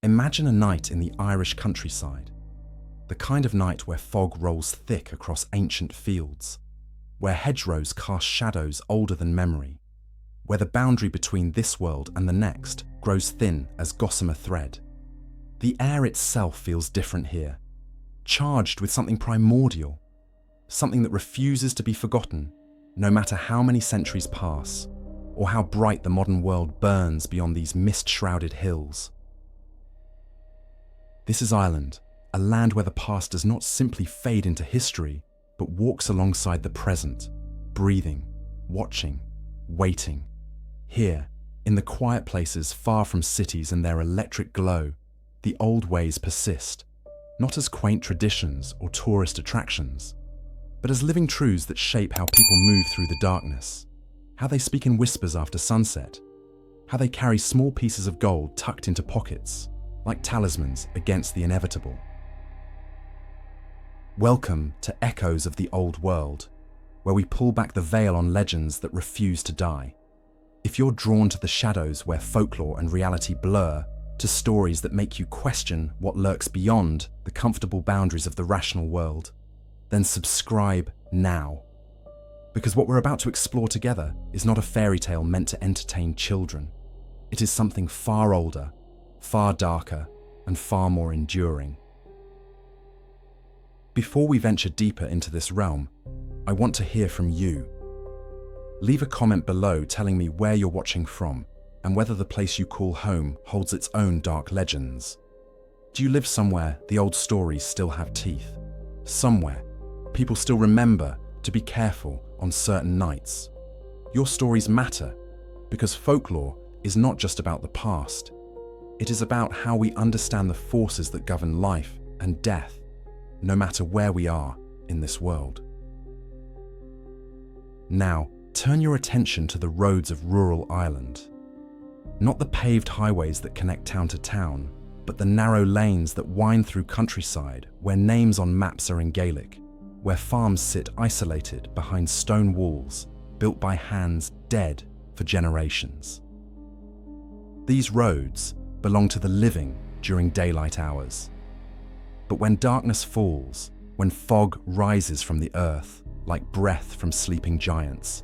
Imagine a night in the Irish countryside, the kind of night where fog rolls thick across ancient fields, where hedgerows cast shadows older than memory, where the boundary between this world and the next grows thin as gossamer thread. The air itself feels different here, charged with something primordial, something that refuses to be forgotten, no matter how many centuries pass, or how bright the modern world burns beyond these mist-shrouded hills. This is Ireland, a land where the past does not simply fade into history, but walks alongside the present, breathing, watching, waiting. Here, in the quiet places far from cities and their electric glow, the old ways persist, not as quaint traditions or tourist attractions, but as living truths that shape how people move through the darkness, how they speak in whispers after sunset, how they carry small pieces of gold tucked into pockets, like talismans against the inevitable. Welcome to Echoes of the Old World, where we pull back the veil on legends that refuse to die. If you're drawn to the shadows where folklore and reality blur, to stories that make you question what lurks beyond the comfortable boundaries of the rational world, then subscribe now. Because what we're about to explore together is not a fairy tale meant to entertain children. It is something far older, far darker, and far more enduring. Before we venture deeper into this realm, I want to hear from you. Leave a comment below telling me where you're watching from and whether the place you call home holds its own dark legends. Do you live somewhere the old stories still have teeth? Somewhere people still remember to be careful on certain nights? Your stories matter because folklore is not just about the past. It is about how we understand the forces that govern life and death, no matter where we are in this world. Now, turn your attention to the roads of rural Ireland. Not the paved highways that connect town to town, but the narrow lanes that wind through countryside where names on maps are in Gaelic, where farms sit isolated behind stone walls built by hands dead for generations. These roads belong to the living during daylight hours. But when darkness falls, when fog rises from the earth like breath from sleeping giants,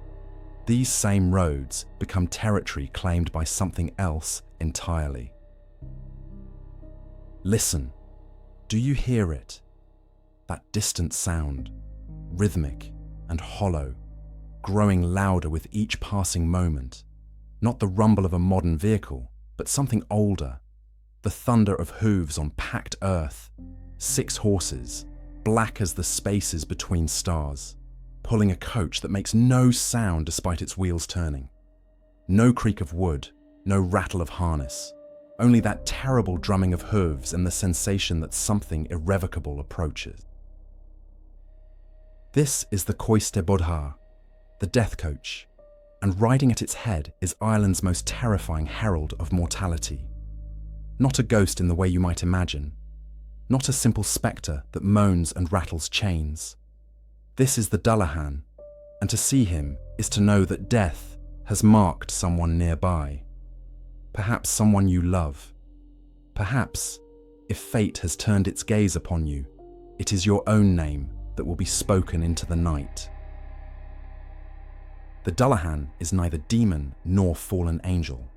these same roads become territory claimed by something else entirely. Listen, do you hear it? That distant sound, rhythmic and hollow, growing louder with each passing moment. Not the rumble of a modern vehicle, but something older. The thunder of hooves on packed earth, 6 horses, black as the spaces between stars, pulling a coach that makes no sound despite its wheels turning. No creak of wood, no rattle of harness, only that terrible drumming of hooves and the sensation that something irrevocable approaches. This is the Cóiste Bodhar, the death coach, and riding at its head is Ireland's most terrifying herald of mortality. Not a ghost in the way you might imagine, not a simple spectre that moans and rattles chains. This is the Dullahan, and to see him is to know that death has marked someone nearby. Perhaps someone you love. Perhaps, if fate has turned its gaze upon you, it is your own name that will be spoken into the night. The Dullahan is neither demon nor fallen angel,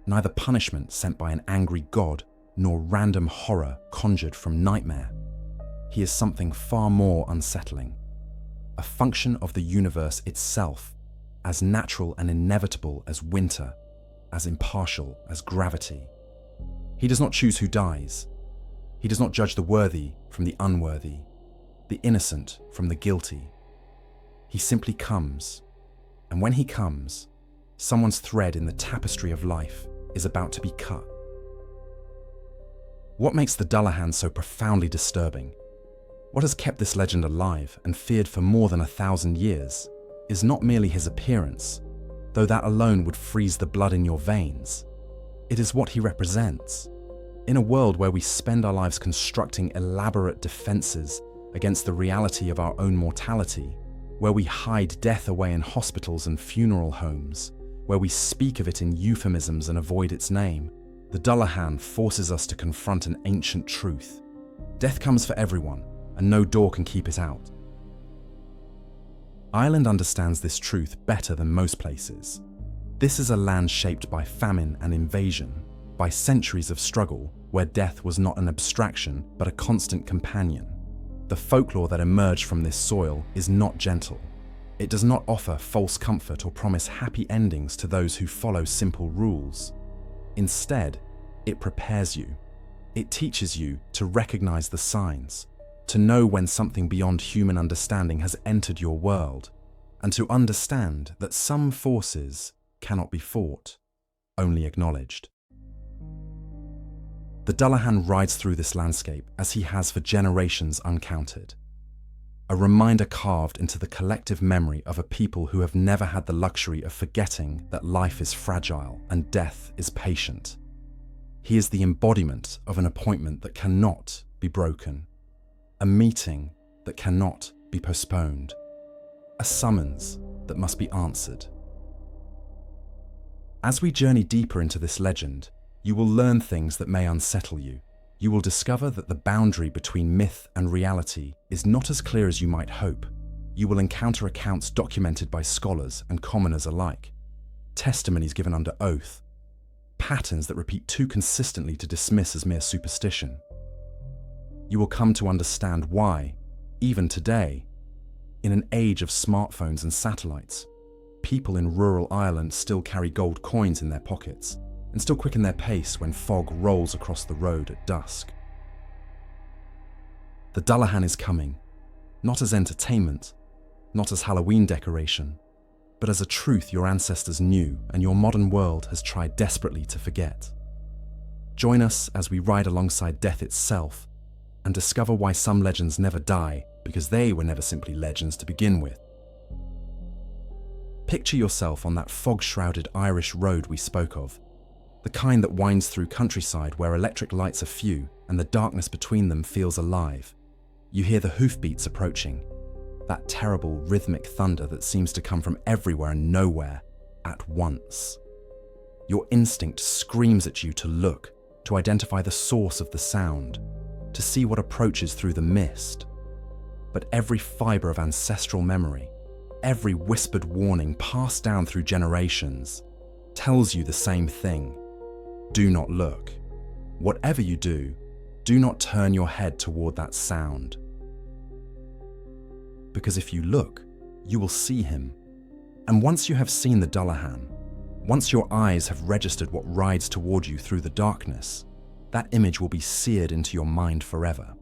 neither punishment sent by an angry god nor random horror conjured from nightmare. He is something far more unsettling, a function of the universe itself, as natural and inevitable as winter, as impartial as gravity. He does not choose who dies. He does not judge the worthy from the unworthy, the innocent from the guilty. He simply comes, and when he comes, someone's thread in the tapestry of life is about to be cut. What makes the Dullahan so profoundly disturbing, what has kept this legend alive and feared for more than 1,000 years, is not merely his appearance, though that alone would freeze the blood in your veins. It is what he represents. In a world where we spend our lives constructing elaborate defenses against the reality of our own mortality, where we hide death away in hospitals and funeral homes, where we speak of it in euphemisms and avoid its name, The Dullahan forces us to confront an ancient truth. Death comes for everyone, and no door can keep it out. Ireland understands this truth better than most places. This is a land shaped by famine and invasion, by centuries of struggle where death was not an abstraction but a constant companion. The folklore that emerged from this soil is not gentle. It does not offer false comfort or promise happy endings to those who follow simple rules. Instead, it prepares you. It teaches you to recognize the signs, to know when something beyond human understanding has entered your world, and to understand that some forces cannot be fought, only acknowledged. The Dullahan rides through this landscape as he has for generations uncounted. A reminder carved into the collective memory of a people who have never had the luxury of forgetting that life is fragile and death is patient. He is the embodiment of an appointment that cannot be broken, a meeting that cannot be postponed, a summons that must be answered. As we journey deeper into this legend, you will learn things that may unsettle you. You will discover that the boundary between myth and reality is not as clear as you might hope. You will encounter accounts documented by scholars and commoners alike, testimonies given under oath, patterns that repeat too consistently to dismiss as mere superstition. You will come to understand why, even today, in an age of smartphones and satellites, people in rural Ireland still carry gold coins in their pockets and still quicken their pace when fog rolls across the road at dusk. The Dullahan is coming, not as entertainment, not as Halloween decoration, but as a truth your ancestors knew and your modern world has tried desperately to forget. Join us as we ride alongside death itself and discover why some legends never die because they were never simply legends to begin with. Picture yourself on that fog-shrouded Irish road we spoke of, the kind that winds through countryside where electric lights are few and the darkness between them feels alive. You hear the hoofbeats approaching, that terrible rhythmic thunder that seems to come from everywhere and nowhere at once. Your instinct screams at you to look, to identify the source of the sound, to see what approaches through the mist. But every fibre of ancestral memory, every whispered warning passed down through generations, tells you the same thing. Do not look. Whatever you do not turn your head toward that sound. Because if you look, you will see him. And once you have seen the Dullahan, once your eyes have registered what rides toward you through the darkness, that image will be seared into your mind forever.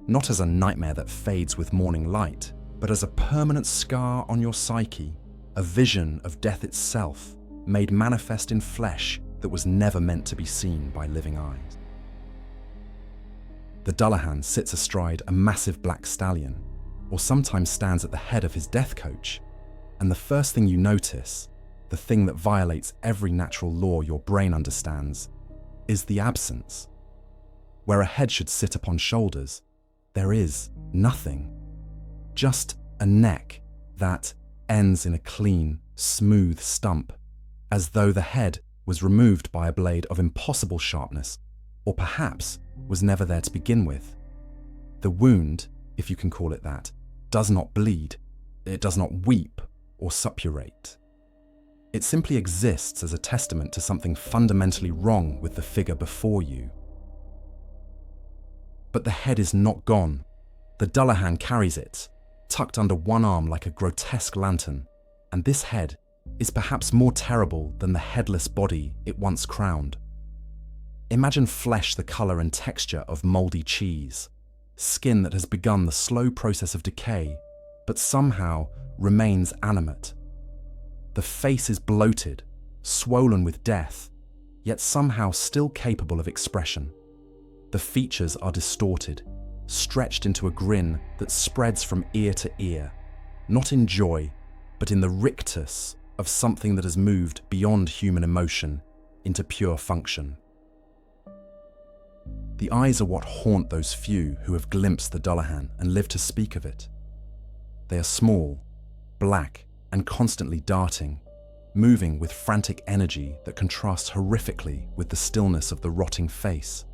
Not as a nightmare that fades with morning light, but as a permanent scar on your psyche, a vision of death itself, made manifest in flesh that was never meant to be seen by living eyes. The Dullahan sits astride a massive black stallion, or sometimes stands at the head of his death coach, and the first thing you notice, the thing that violates every natural law your brain understands, is the absence. Where a head should sit upon shoulders, there is nothing. Just a neck that ends in a clean, smooth stump, as though the head was removed by a blade of impossible sharpness, or perhaps was never there to begin with. The wound, if you can call it that, does not bleed, it does not weep or suppurate. It simply exists as a testament to something fundamentally wrong with the figure before you. But the head is not gone. The Dullahan carries it, tucked under one arm like a grotesque lantern, and this head is perhaps more terrible than the headless body it once crowned. Imagine flesh the colour and texture of mouldy cheese, skin that has begun the slow process of decay, but somehow remains animate. The face is bloated, swollen with death, yet somehow still capable of expression. The features are distorted, stretched into a grin that spreads from ear to ear, not in joy, but in the rictus of something that has moved beyond human emotion into pure function. The eyes are what haunt those few who have glimpsed the Dullahan and live to speak of it. They are small, black, and constantly darting, moving with frantic energy that contrasts horrifically with the stillness of the rotting face.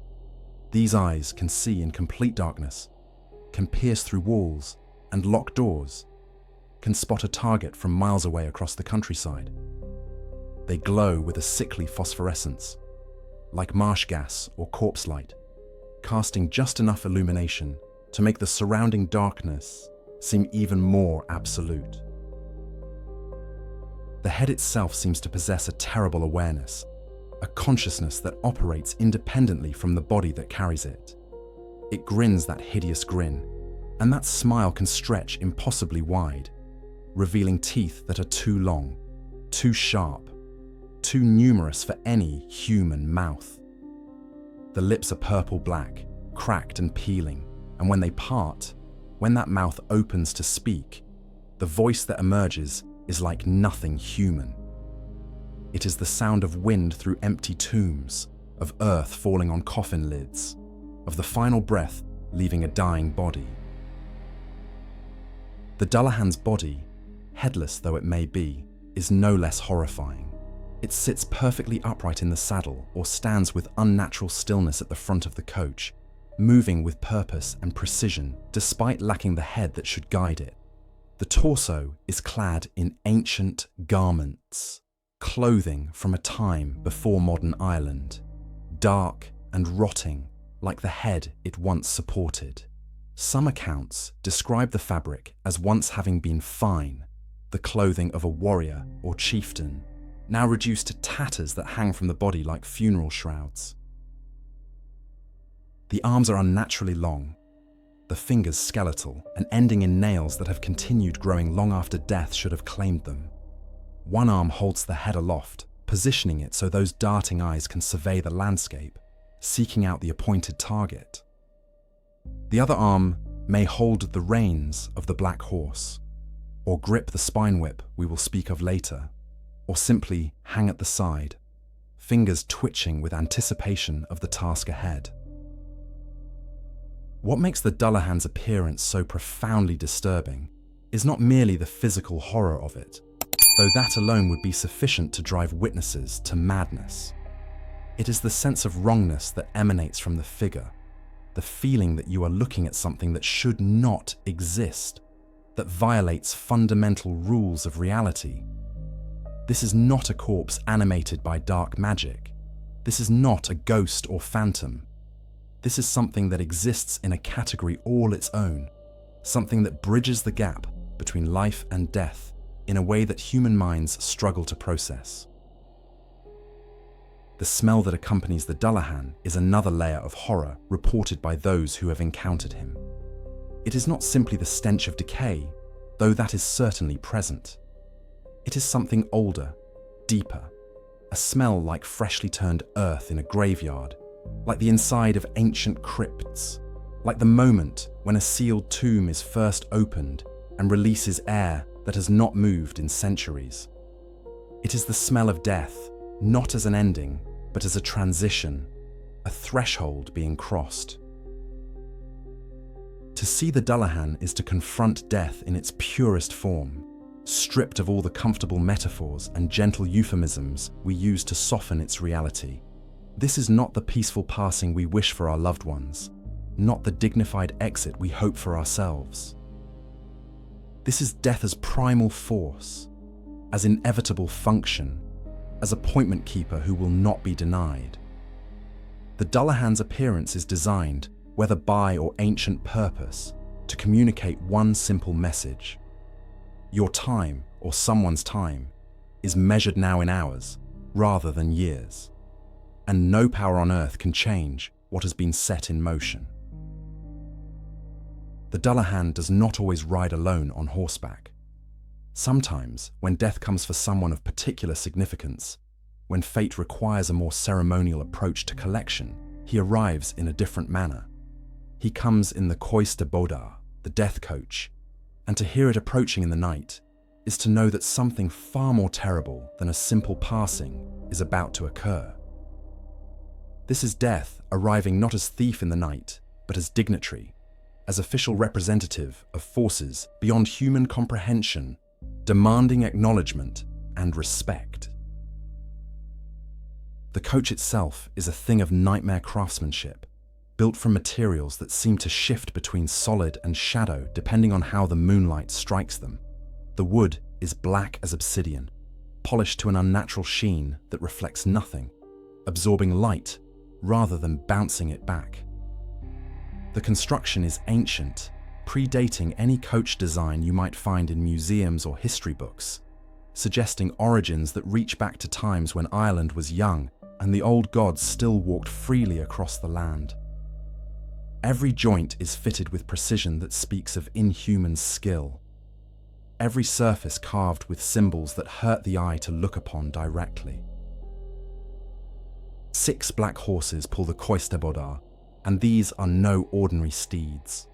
These eyes can see in complete darkness, can pierce through walls and lock doors, can spot a target from miles away across the countryside. They glow with a sickly phosphorescence, like marsh gas or corpse light, casting just enough illumination to make the surrounding darkness seem even more absolute. The head itself seems to possess a terrible awareness, a consciousness that operates independently from the body that carries it. It grins that hideous grin, and that smile can stretch impossibly wide, revealing teeth that are too long, too sharp, too numerous for any human mouth. The lips are purple-black, cracked and peeling, and when they part, when that mouth opens to speak, the voice that emerges is like nothing human. It is the sound of wind through empty tombs, of earth falling on coffin lids, of the final breath leaving a dying body. The Dullahan's body, headless though it may be, is no less horrifying. It sits perfectly upright in the saddle or stands with unnatural stillness at the front of the coach, moving with purpose and precision despite lacking the head that should guide it. The torso is clad in ancient garments, clothing from a time before modern Ireland, dark and rotting like the head it once supported. Some accounts describe the fabric as once having been fine, the clothing of a warrior or chieftain, now reduced to tatters that hang from the body like funeral shrouds. The arms are unnaturally long, the fingers skeletal and ending in nails that have continued growing long after death should have claimed them. One arm holds the head aloft, positioning it so those darting eyes can survey the landscape, seeking out the appointed target. The other arm may hold the reins of the black horse, or grip the spine whip we will speak of later, or simply hang at the side, fingers twitching with anticipation of the task ahead. What makes the Dullahan's appearance so profoundly disturbing is not merely the physical horror of it, though that alone would be sufficient to drive witnesses to madness. It is the sense of wrongness that emanates from the figure, the feeling that you are looking at something that should not exist, that violates fundamental rules of reality. This is not a corpse animated by dark magic. This is not a ghost or phantom. This is something that exists in a category all its own, something that bridges the gap between life and death in a way that human minds struggle to process. The smell that accompanies the Dullahan is another layer of horror reported by those who have encountered him. It is not simply the stench of decay, though that is certainly present. It is something older, deeper, a smell like freshly turned earth in a graveyard, like the inside of ancient crypts, like the moment when a sealed tomb is first opened and releases air that has not moved in centuries. It is the smell of death, not as an ending, but as a transition, a threshold being crossed. To see the Dullahan is to confront death in its purest form, stripped of all the comfortable metaphors and gentle euphemisms we use to soften its reality. This is not the peaceful passing we wish for our loved ones, not the dignified exit we hope for ourselves. This is death as primal force, as inevitable function, as appointment keeper who will not be denied. The Dullahan's appearance is designed, whether by or ancient purpose, to communicate one simple message. Your time, or someone's time, is measured now in hours, rather than years. And no power on earth can change what has been set in motion. The Dullahan does not always ride alone on horseback. Sometimes, when death comes for someone of particular significance, when fate requires a more ceremonial approach to collection, he arrives in a different manner. He comes in the Cóiste Bodhar, the death coach, and to hear it approaching in the night is to know that something far more terrible than a simple passing is about to occur. This is death arriving not as thief in the night, but as dignitary, as official representative of forces beyond human comprehension, demanding acknowledgement and respect. The coach itself is a thing of nightmare craftsmanship, built from materials that seem to shift between solid and shadow depending on how the moonlight strikes them. The wood is black as obsidian, polished to an unnatural sheen that reflects nothing, absorbing light rather than bouncing it back. The construction is ancient, predating any coach design you might find in museums or history books, suggesting origins that reach back to times when Ireland was young and the old gods still walked freely across the land. Every joint is fitted with precision that speaks of inhuman skill. Every surface carved with symbols that hurt the eye to look upon directly. 6 black horses pull the Cóiste Bodhar, and these are no ordinary steeds.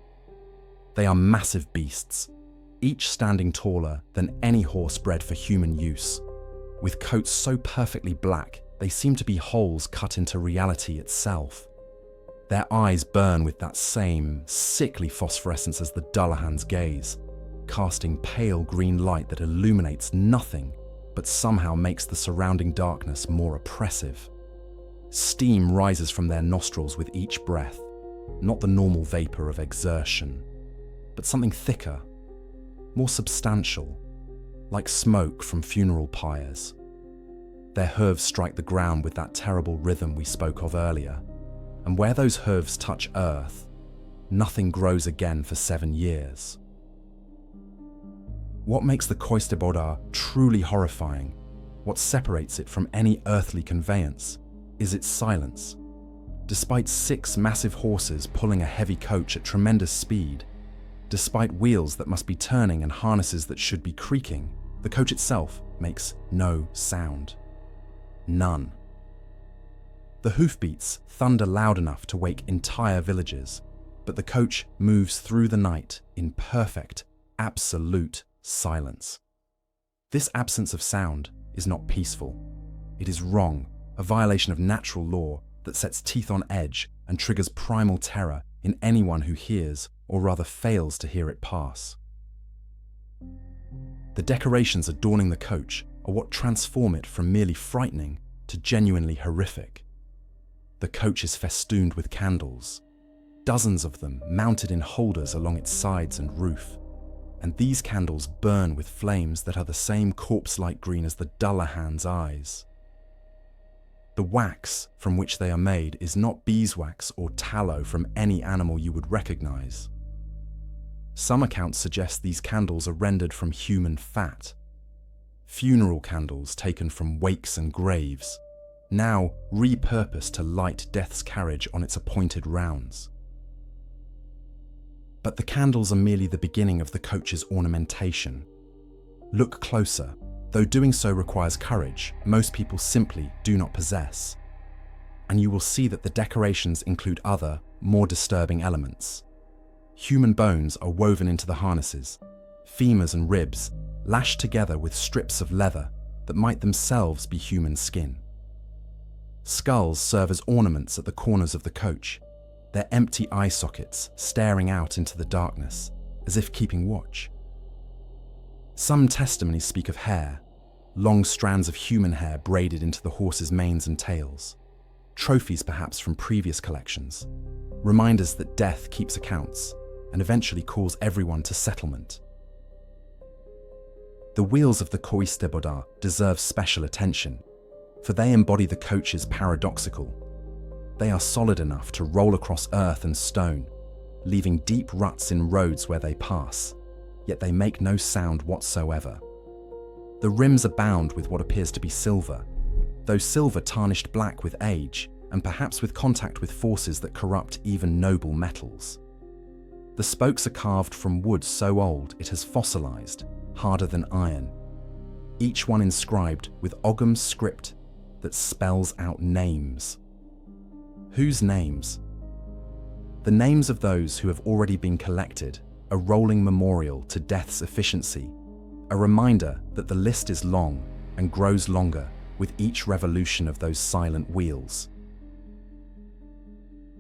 They are massive beasts, each standing taller than any horse bred for human use. With coats so perfectly black, they seem to be holes cut into reality itself. Their eyes burn with that same sickly phosphorescence as the Dullahan's gaze, casting pale green light that illuminates nothing but somehow makes the surrounding darkness more oppressive. Steam rises from their nostrils with each breath, not the normal vapor of exertion, but something thicker, more substantial, like smoke from funeral pyres. Their hooves strike the ground with that terrible rhythm we spoke of earlier, and where those hooves touch earth, nothing grows again for 7 years. What makes the Cóiste Bodhar truly horrifying, what separates it from any earthly conveyance, is its silence. Despite 6 massive horses pulling a heavy coach at tremendous speed, despite wheels that must be turning and harnesses that should be creaking, the coach itself makes no sound. None. The hoofbeats thunder loud enough to wake entire villages, but the coach moves through the night in perfect, absolute silence. This absence of sound is not peaceful. It is wrong, a violation of natural law that sets teeth on edge and triggers primal terror in anyone who hears, or rather fails to hear it pass. The decorations adorning the coach are what transform it from merely frightening to genuinely horrific. The coach is festooned with candles, dozens of them mounted in holders along its sides and roof, and these candles burn with flames that are the same corpse-like green as the Dullahan's eyes. The wax from which they are made is not beeswax or tallow from any animal you would recognize. Some accounts suggest these candles are rendered from human fat. Funeral candles taken from wakes and graves, now repurposed to light death's carriage on its appointed rounds. But the candles are merely the beginning of the coach's ornamentation. Look closer. Though doing so requires courage, most people simply do not possess. And you will see that the decorations include other, more disturbing elements. Human bones are woven into the harnesses, femurs and ribs lashed together with strips of leather that might themselves be human skin. Skulls serve as ornaments at the corners of the coach, their empty eye sockets staring out into the darkness, as if keeping watch. Some testimonies speak of hair, long strands of human hair braided into the horses' manes and tails, trophies perhaps from previous collections, reminders that death keeps accounts and eventually calls everyone to settlement. The wheels of the Cóiste Bodhar deserve special attention, for they embody the coach's paradoxical. They are solid enough to roll across earth and stone, leaving deep ruts in roads where they pass, yet they make no sound whatsoever. The rims are bound with what appears to be silver, though silver tarnished black with age and perhaps with contact with forces that corrupt even noble metals. The spokes are carved from wood so old it has fossilized, harder than iron, each one inscribed with Ogham script that spells out names. Whose names? The names of those who have already been collected, a rolling memorial to death's efficiency, a reminder that the list is long and grows longer with each revolution of those silent wheels.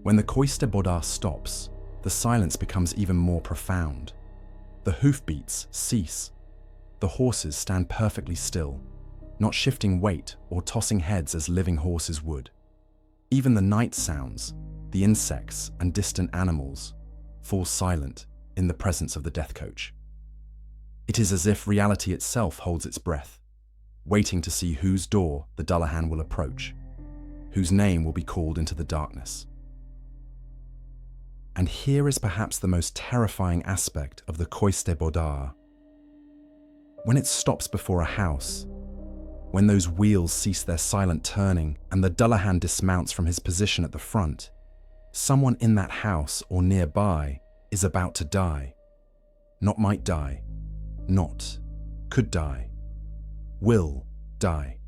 When the Cóiste Bodhar stops, the silence becomes even more profound. The hoofbeats cease. The horses stand perfectly still, not shifting weight or tossing heads as living horses would. Even the night sounds, the insects and distant animals, fall silent in the presence of the death coach. It is as if reality itself holds its breath, waiting to see whose door the Dullahan will approach, whose name will be called into the darkness. And here is perhaps the most terrifying aspect of the Cóiste Bodhar. When it stops before a house, when those wheels cease their silent turning and the Dullahan dismounts from his position at the front, someone in that house or nearby is about to die. Not might die, not could die, will die.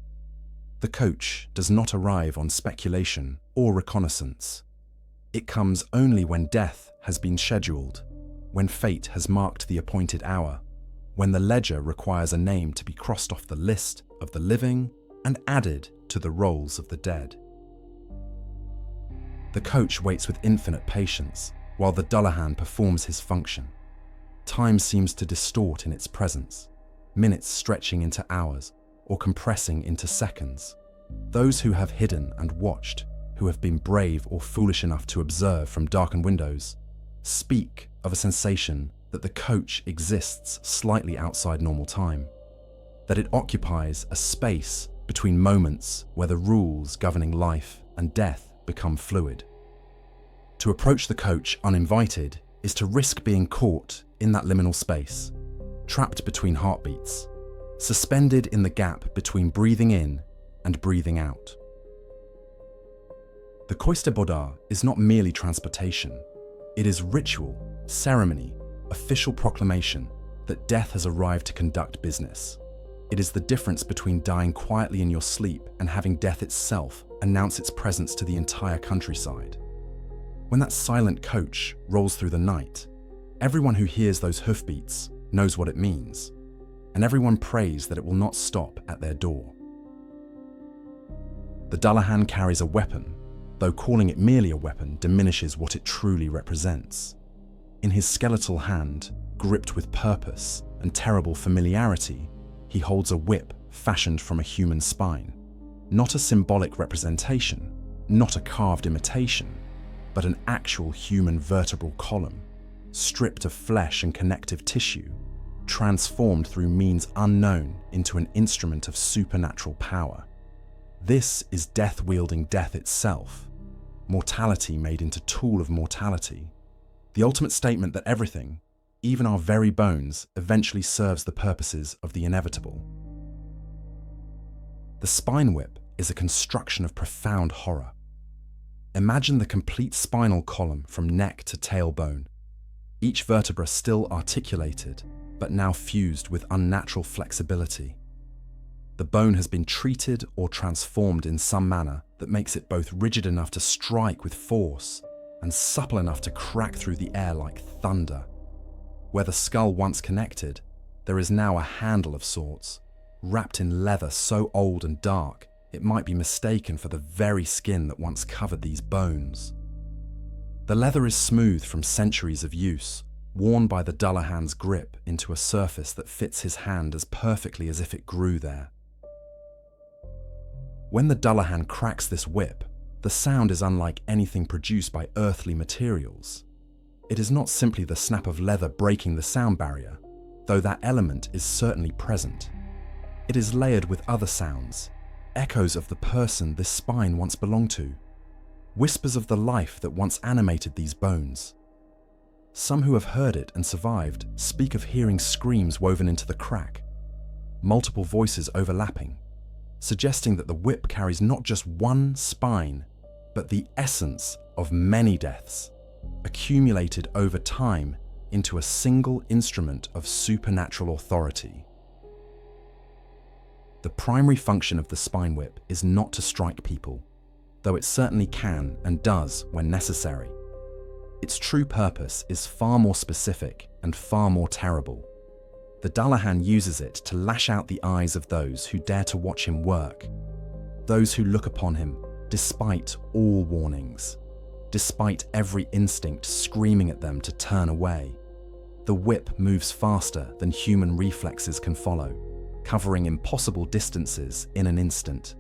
The coach does not arrive on speculation or reconnaissance. It comes only when death has been scheduled, when fate has marked the appointed hour, when the ledger requires a name to be crossed off the list of the living and added to the rolls of the dead. The coach waits with infinite patience while the Dullahan performs his function. Time seems to distort in its presence, minutes stretching into hours or compressing into seconds. Those who have hidden and watched, who have been brave or foolish enough to observe from darkened windows, speak of a sensation that the coach exists slightly outside normal time, that it occupies a space between moments where the rules governing life and death become fluid. To approach the coach uninvited is to risk being caught in that liminal space, trapped between heartbeats, suspended in the gap between breathing in and breathing out. The Cóiste Bodhar is not merely transportation. It is ritual, ceremony, official proclamation that death has arrived to conduct business. It is the difference between dying quietly in your sleep and having death itself announce its presence to the entire countryside. When that silent coach rolls through the night, everyone who hears those hoofbeats knows what it means, and everyone prays that it will not stop at their door. The Dullahan carries a weapon, though calling it merely a weapon diminishes what it truly represents. In his skeletal hand, gripped with purpose and terrible familiarity, he holds a whip fashioned from a human spine. Not a symbolic representation, not a carved imitation, but an actual human vertebral column, stripped of flesh and connective tissue, transformed through means unknown into an instrument of supernatural power. This is death wielding death itself, mortality made into tool of mortality, the ultimate statement that everything, even our very bones, eventually serves the purposes of the inevitable. The spine whip is a construction of profound horror. Imagine the complete spinal column from neck to tailbone, each vertebra still articulated, but now fused with unnatural flexibility. The bone has been treated or transformed in some manner that makes it both rigid enough to strike with force and supple enough to crack through the air like thunder. Where the skull once connected, there is now a handle of sorts, wrapped in leather so old and dark it might be mistaken for the very skin that once covered these bones. The leather is smooth from centuries of use, worn by the Dullahan's grip into a surface that fits his hand as perfectly as if it grew there. When the Dullahan cracks this whip, the sound is unlike anything produced by earthly materials. It is not simply the snap of leather breaking the sound barrier, though that element is certainly present. It is layered with other sounds, echoes of the person this spine once belonged to, whispers of the life that once animated these bones. Some who have heard it and survived speak of hearing screams woven into the crack, multiple voices overlapping, suggesting that the whip carries not just one spine, but the essence of many deaths, accumulated over time into a single instrument of supernatural authority. The primary function of the spine whip is not to strike people, though it certainly can and does when necessary. Its true purpose is far more specific and far more terrible. The Dullahan uses it to lash out the eyes of those who dare to watch him work, those who look upon him despite all warnings, despite every instinct screaming at them to turn away. The whip moves faster than human reflexes can follow, covering impossible distances in an instant.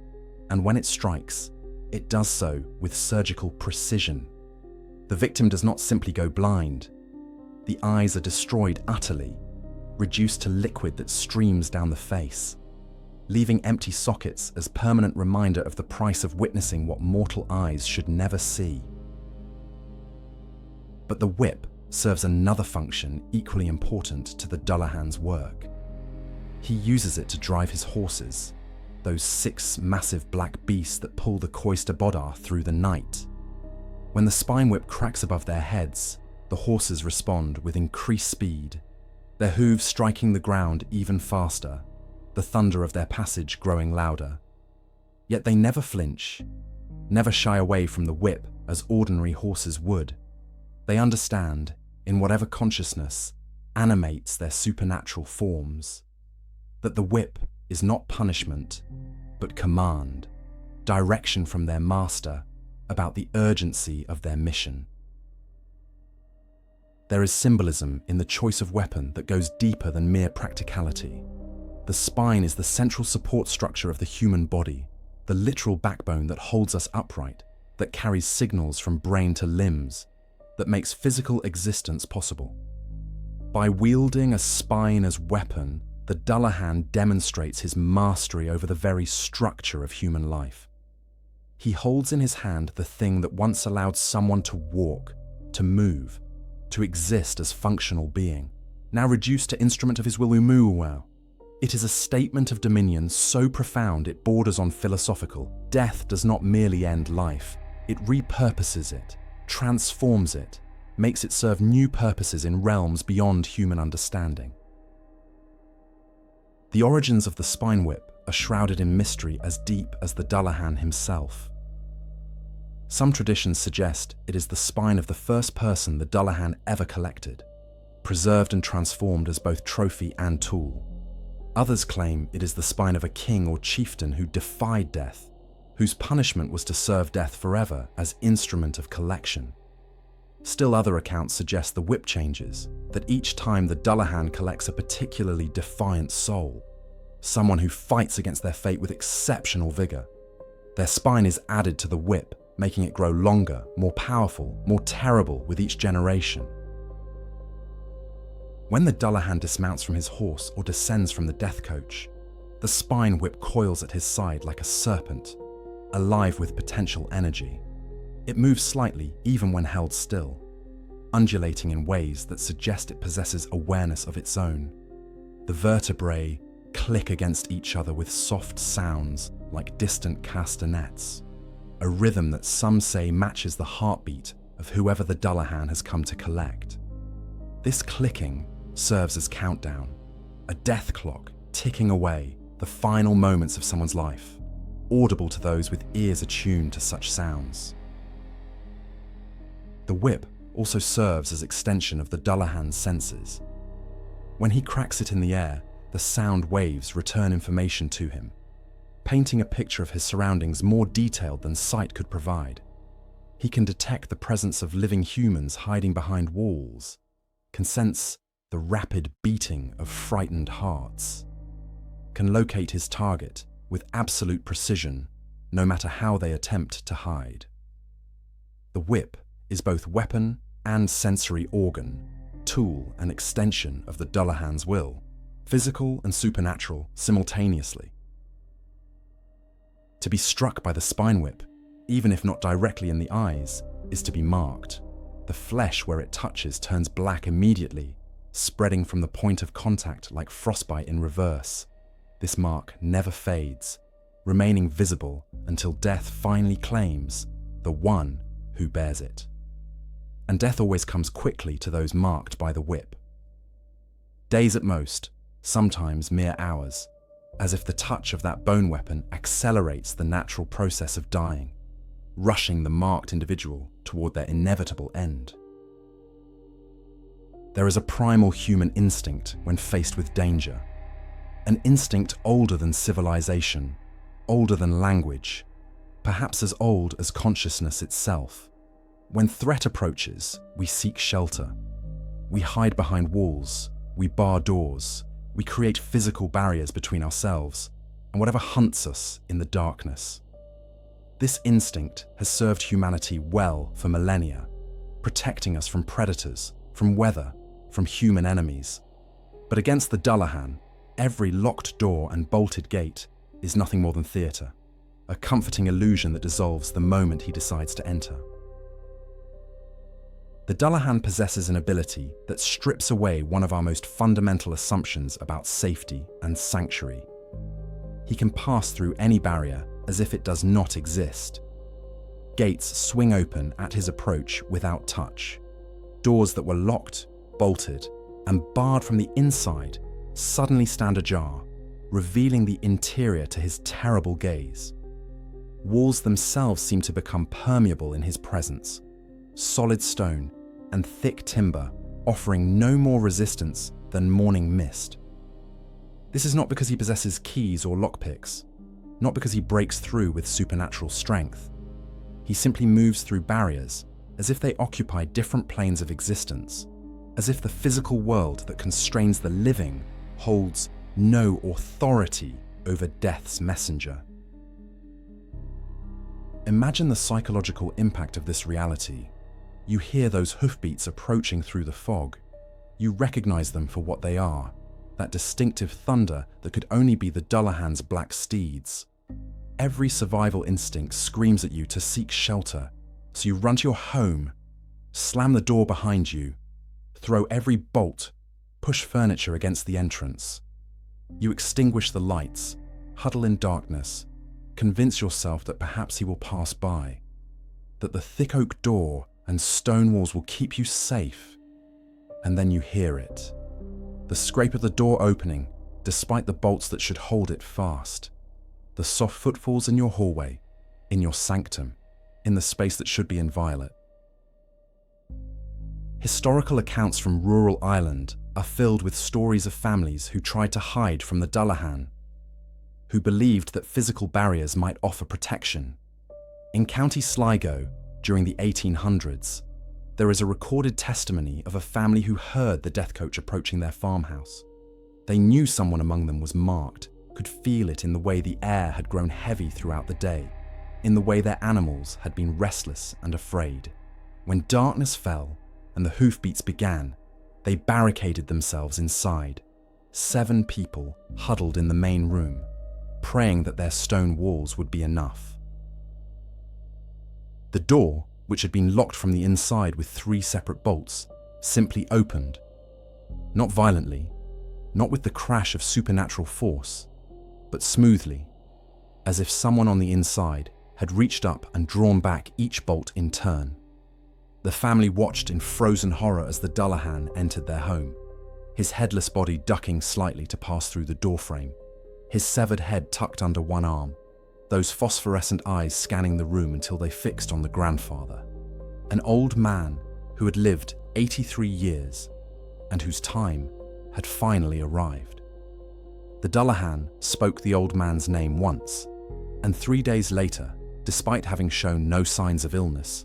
And when it strikes, it does so with surgical precision. The victim does not simply go blind. The eyes are destroyed utterly, reduced to liquid that streams down the face, leaving empty sockets as permanent reminder of the price of witnessing what mortal eyes should never see. But the whip serves another function equally important to the Dullahan's work. He uses it to drive his horses, those 6 massive black beasts that pull the Cóiste Bodhar through the night. When the spine whip cracks above their heads, the horses respond with increased speed, their hooves striking the ground even faster, the thunder of their passage growing louder. Yet they never flinch, never shy away from the whip as ordinary horses would. They understand, in whatever consciousness animates their supernatural forms, that the whip is not punishment, but command, direction from their master about the urgency of their mission. There is symbolism in the choice of weapon that goes deeper than mere practicality. The spine is the central support structure of the human body, the literal backbone that holds us upright, that carries signals from brain to limbs, that makes physical existence possible. By wielding a spine as weapon, the Dullahan demonstrates his mastery over the very structure of human life. He holds in his hand the thing that once allowed someone to walk, to move, to exist as functional being, now reduced to instrument of his will umuwa. It is a statement of dominion so profound it borders on philosophical. Death does not merely end life, it repurposes it, transforms it, makes it serve new purposes in realms beyond human understanding. The origins of the spine whip are shrouded in mystery as deep as the Dullahan himself. Some traditions suggest it is the spine of the first person the Dullahan ever collected, preserved and transformed as both trophy and tool. Others claim it is the spine of a king or chieftain who defied death, whose punishment was to serve death forever as instrument of collection. Still other accounts suggest the whip changes, that each time the Dullahan collects a particularly defiant soul, someone who fights against their fate with exceptional vigor. Their spine is added to the whip, making it grow longer, more powerful, more terrible with each generation. When the Dullahan dismounts from his horse or descends from the death coach, the spine whip coils at his side like a serpent, alive with potential energy. It moves slightly even when held still, undulating in ways that suggest it possesses awareness of its own. The vertebrae click against each other with soft sounds like distant castanets, a rhythm that some say matches the heartbeat of whoever the Dullahan has come to collect. This clicking serves as countdown, a death clock ticking away the final moments of someone's life, audible to those with ears attuned to such sounds. The whip also serves as extension of the Dullahan's senses. When he cracks it in the air, the sound waves return information to him, painting a picture of his surroundings more detailed than sight could provide. He can detect the presence of living humans hiding behind walls, can sense the rapid beating of frightened hearts, can locate his target with absolute precision, no matter how they attempt to hide. The whip is both weapon and sensory organ, tool and extension of the Dullahan's will, physical and supernatural simultaneously. To be struck by the spine whip, even if not directly in the eyes, is to be marked. The flesh where it touches turns black immediately, spreading from the point of contact like frostbite in reverse. This mark never fades, remaining visible until death finally claims the one who bears it. And death always comes quickly to those marked by the whip. Days at most, sometimes mere hours, as if the touch of that bone weapon accelerates the natural process of dying, rushing the marked individual toward their inevitable end. There is a primal human instinct when faced with danger, an instinct older than civilization, older than language, perhaps as old as consciousness itself. When threat approaches, we seek shelter. We hide behind walls, we bar doors, we create physical barriers between ourselves and whatever hunts us in the darkness. This instinct has served humanity well for millennia, protecting us from predators, from weather, from human enemies. But against the Dullahan, every locked door and bolted gate is nothing more than theatre, a comforting illusion that dissolves the moment he decides to enter. The Dullahan possesses an ability that strips away one of our most fundamental assumptions about safety and sanctuary. He can pass through any barrier as if it does not exist. Gates swing open at his approach without touch. Doors that were locked, bolted, and barred from the inside suddenly stand ajar, revealing the interior to his terrible gaze. Walls themselves seem to become permeable in his presence, solid stone and thick timber offering no more resistance than morning mist. This is not because he possesses keys or lockpicks, not because he breaks through with supernatural strength. He simply moves through barriers as if they occupy different planes of existence, as if the physical world that constrains the living holds no authority over death's messenger. Imagine the psychological impact of this reality. You hear those hoofbeats approaching through the fog. You recognize them for what they are, that distinctive thunder that could only be the Dullahan's black steeds. Every survival instinct screams at you to seek shelter, so you run to your home, slam the door behind you, throw every bolt, push furniture against the entrance. You extinguish the lights, huddle in darkness, convince yourself that perhaps he will pass by, that the thick oak door and stone walls will keep you safe. And then you hear it. The scrape of the door opening, despite the bolts that should hold it fast. The soft footfalls in your hallway, in your sanctum, in the space that should be inviolate. Historical accounts from rural Ireland are filled with stories of families who tried to hide from the Dullahan, who believed that physical barriers might offer protection. In County Sligo, during the 1800s, there is a recorded testimony of a family who heard the death coach approaching their farmhouse. They knew someone among them was marked, could feel it in the way the air had grown heavy throughout the day, in the way their animals had been restless and afraid. When darkness fell and the hoofbeats began, they barricaded themselves inside, 7 people huddled in the main room, praying that their stone walls would be enough. The door, which had been locked from the inside with 3 separate bolts, simply opened. Not violently, not with the crash of supernatural force, but smoothly, as if someone on the inside had reached up and drawn back each bolt in turn. The family watched in frozen horror as the Dullahan entered their home, his headless body ducking slightly to pass through the doorframe, his severed head tucked under one arm, those phosphorescent eyes scanning the room until they fixed on the grandfather, an old man who had lived 83 years and whose time had finally arrived. The Dullahan spoke the old man's name once, and 3 days later, despite having shown no signs of illness,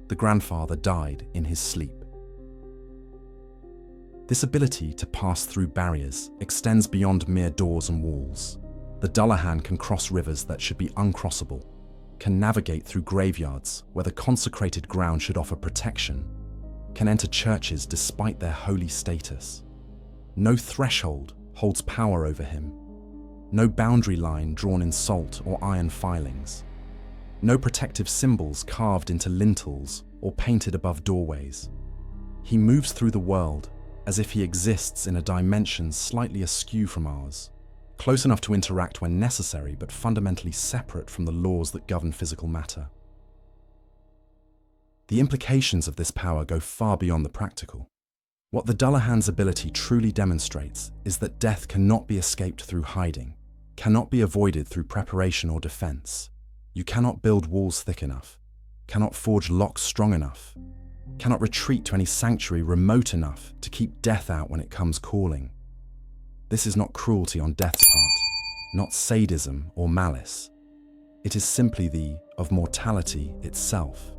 the grandfather died in his sleep. This ability to pass through barriers extends beyond mere doors and walls. The Dullahan can cross rivers that should be uncrossable, can navigate through graveyards where the consecrated ground should offer protection, can enter churches despite their holy status. No threshold holds power over him, no boundary line drawn in salt or iron filings, no protective symbols carved into lintels or painted above doorways. He moves through the world as if he exists in a dimension slightly askew from ours, close enough to interact when necessary, but fundamentally separate from the laws that govern physical matter. The implications of this power go far beyond the practical. What the Dullahan's ability truly demonstrates is that death cannot be escaped through hiding, cannot be avoided through preparation or defense. You cannot build walls thick enough, cannot forge locks strong enough, cannot retreat to any sanctuary remote enough to keep death out when it comes calling. This is not cruelty on death's part, not sadism or malice. It is simply the of mortality itself.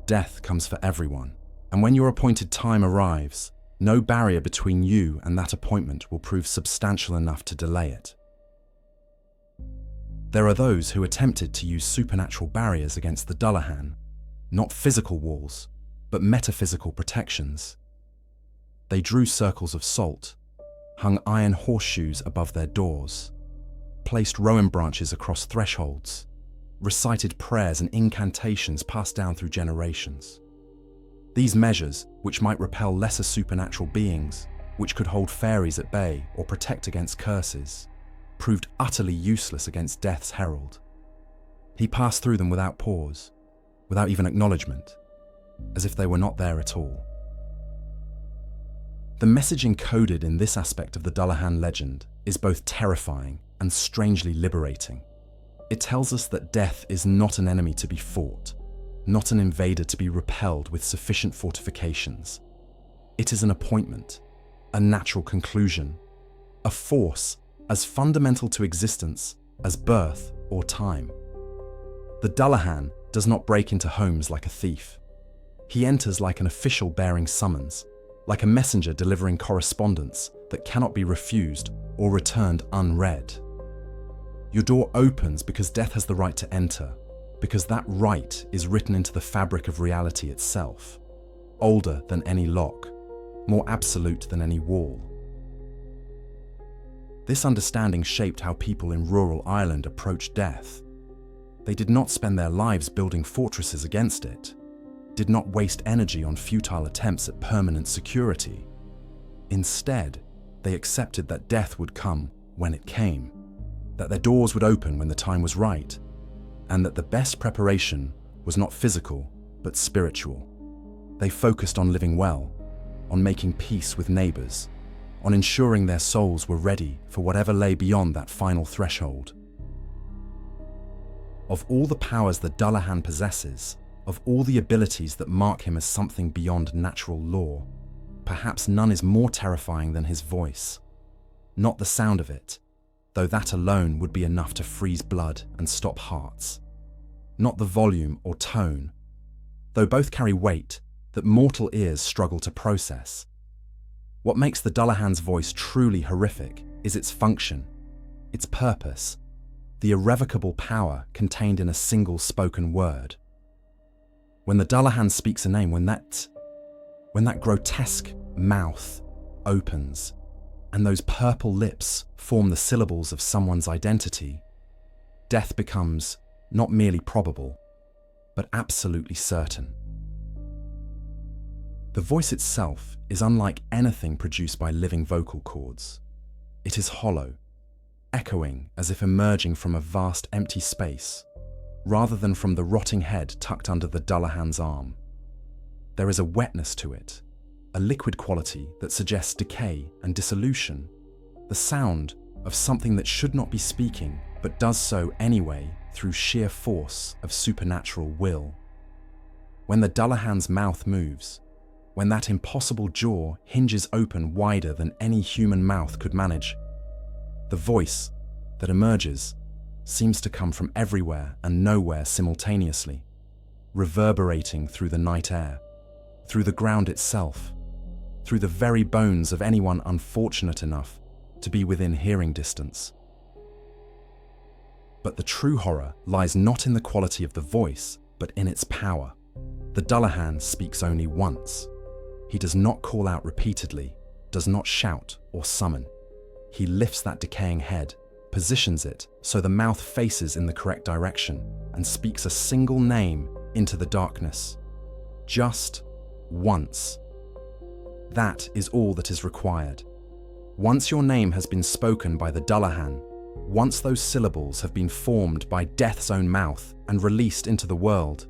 Death comes for everyone, and when your appointed time arrives, No barrier between you and that appointment will prove substantial enough to delay it. There are those who attempted to use supernatural barriers against the Dullahan, not physical walls, but metaphysical protections. They drew circles of salt, hung iron horseshoes above their doors, placed rowan branches across thresholds, recited prayers and incantations passed down through generations. These measures, which might repel lesser supernatural beings, which could hold fairies at bay or protect against curses, proved utterly useless against death's herald. He passed through them without pause, without even acknowledgement, as if they were not there at all. The message encoded in this aspect of the Dullahan legend is both terrifying and strangely liberating. It tells us that death is not an enemy to be fought, not an invader to be repelled with sufficient fortifications. It is an appointment, a natural conclusion, a force as fundamental to existence as birth or time. The Dullahan does not break into homes like a thief. He enters like an official bearing summons, like a messenger delivering correspondence that cannot be refused or returned unread. Your door opens because death has the right to enter, because that right is written into the fabric of reality itself, older than any lock, more absolute than any wall. This understanding shaped how people in rural Ireland approached death. They did not spend their lives building fortresses against it, did not waste energy on futile attempts at permanent security. Instead, they accepted that death would come when it came, that their doors would open when the time was right, and that the best preparation was not physical, but spiritual. They focused on living well, on making peace with neighbors, on ensuring their souls were ready for whatever lay beyond that final threshold. Of all the powers that Dullahan possesses, of all the abilities that mark him as something beyond natural law, perhaps none is more terrifying than his voice. Not the sound of it, though that alone would be enough to freeze blood and stop hearts. Not the volume or tone, though both carry weight that mortal ears struggle to process. What makes the Dullahan's voice truly horrific is its function, its purpose, the irrevocable power contained in a single spoken word. When the Dullahan speaks a name, when that grotesque mouth opens and those purple lips form the syllables of someone's identity, death becomes not merely probable, but absolutely certain. The voice itself is unlike anything produced by living vocal cords. It is hollow, echoing as if emerging from a vast empty space, rather than from the rotting head tucked under the Dullahan's arm. There is a wetness to it, a liquid quality that suggests decay and dissolution, the sound of something that should not be speaking but does so anyway through sheer force of supernatural will. When the Dullahan's mouth moves, when that impossible jaw hinges open wider than any human mouth could manage, the voice that emerges seems to come from everywhere and nowhere simultaneously, reverberating through the night air, through the ground itself, through the very bones of anyone unfortunate enough to be within hearing distance. But the true horror lies not in the quality of the voice, but in its power. The Dullahan speaks only once. He does not call out repeatedly, does not shout or summon. He lifts that decaying head, positions it so the mouth faces in the correct direction, and speaks a single name into the darkness. Just once. That is all that is required. Once your name has been spoken by the Dullahan, once those syllables have been formed by death's own mouth and released into the world,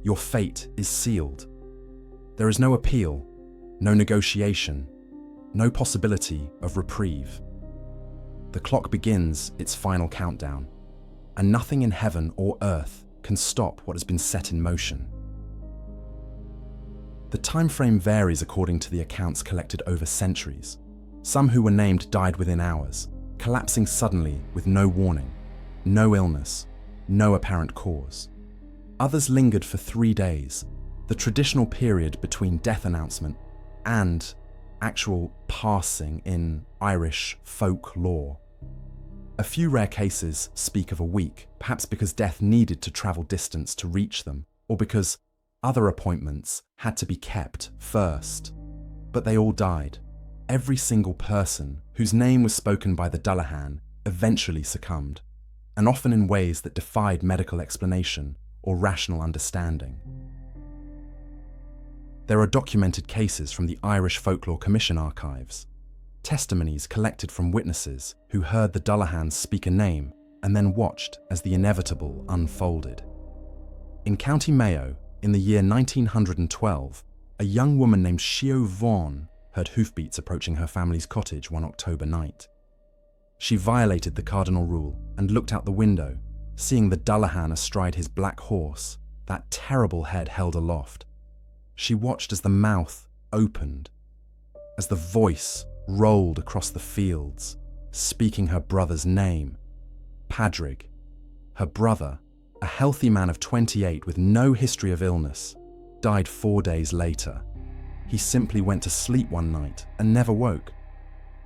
your fate is sealed. There is no appeal, no negotiation, no possibility of reprieve. The clock begins its final countdown, and nothing in heaven or earth can stop what has been set in motion. The time frame varies according to the accounts collected over centuries. Some who were named died within hours, collapsing suddenly with no warning, no illness, no apparent cause. Others lingered for 3 days, the traditional period between death announcement and actual passing in Irish folk lore. A few rare cases speak of a week, perhaps because death needed to travel distance to reach them, or because other appointments had to be kept first. But they all died. Every single person whose name was spoken by the Dullahan eventually succumbed, and often in ways that defied medical explanation or rational understanding. There are documented cases from the Irish Folklore Commission archives, testimonies collected from witnesses who heard the Dullahans speak a name and then watched as the inevitable unfolded. In County Mayo, in the year 1912, a young woman named Shio Vaughan heard hoofbeats approaching her family's cottage one October night. She violated the cardinal rule and looked out the window, seeing the Dullahan astride his black horse, that terrible head held aloft. She watched as the mouth opened, as the voice rolled across the fields, speaking her brother's name, Padraig. Her brother, a healthy man of 28 with no history of illness, died 4 days later. He simply went to sleep one night and never woke,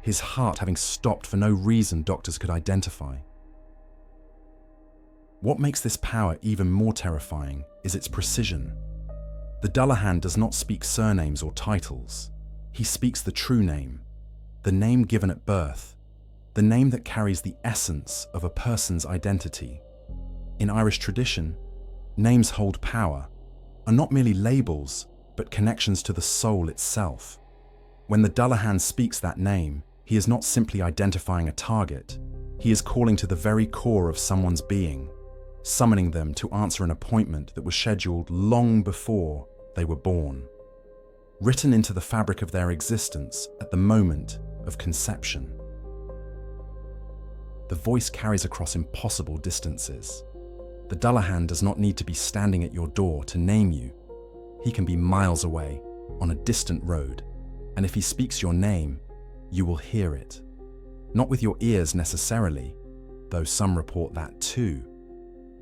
his heart having stopped for no reason doctors could identify. What makes this power even more terrifying is its precision. The Dullahan does not speak surnames or titles. He speaks the true name, the name given at birth, the name that carries the essence of a person's identity. In Irish tradition, names hold power, are not merely labels, but connections to the soul itself. When the Dullahan speaks that name, he is not simply identifying a target, he is calling to the very core of someone's being, summoning them to answer an appointment that was scheduled long before they were born, written into the fabric of their existence at the moment of conception. The voice carries across impossible distances. The Dullahan does not need to be standing at your door to name you. He can be miles away, on a distant road, and if he speaks your name, you will hear it. Not with your ears necessarily, though some report that too,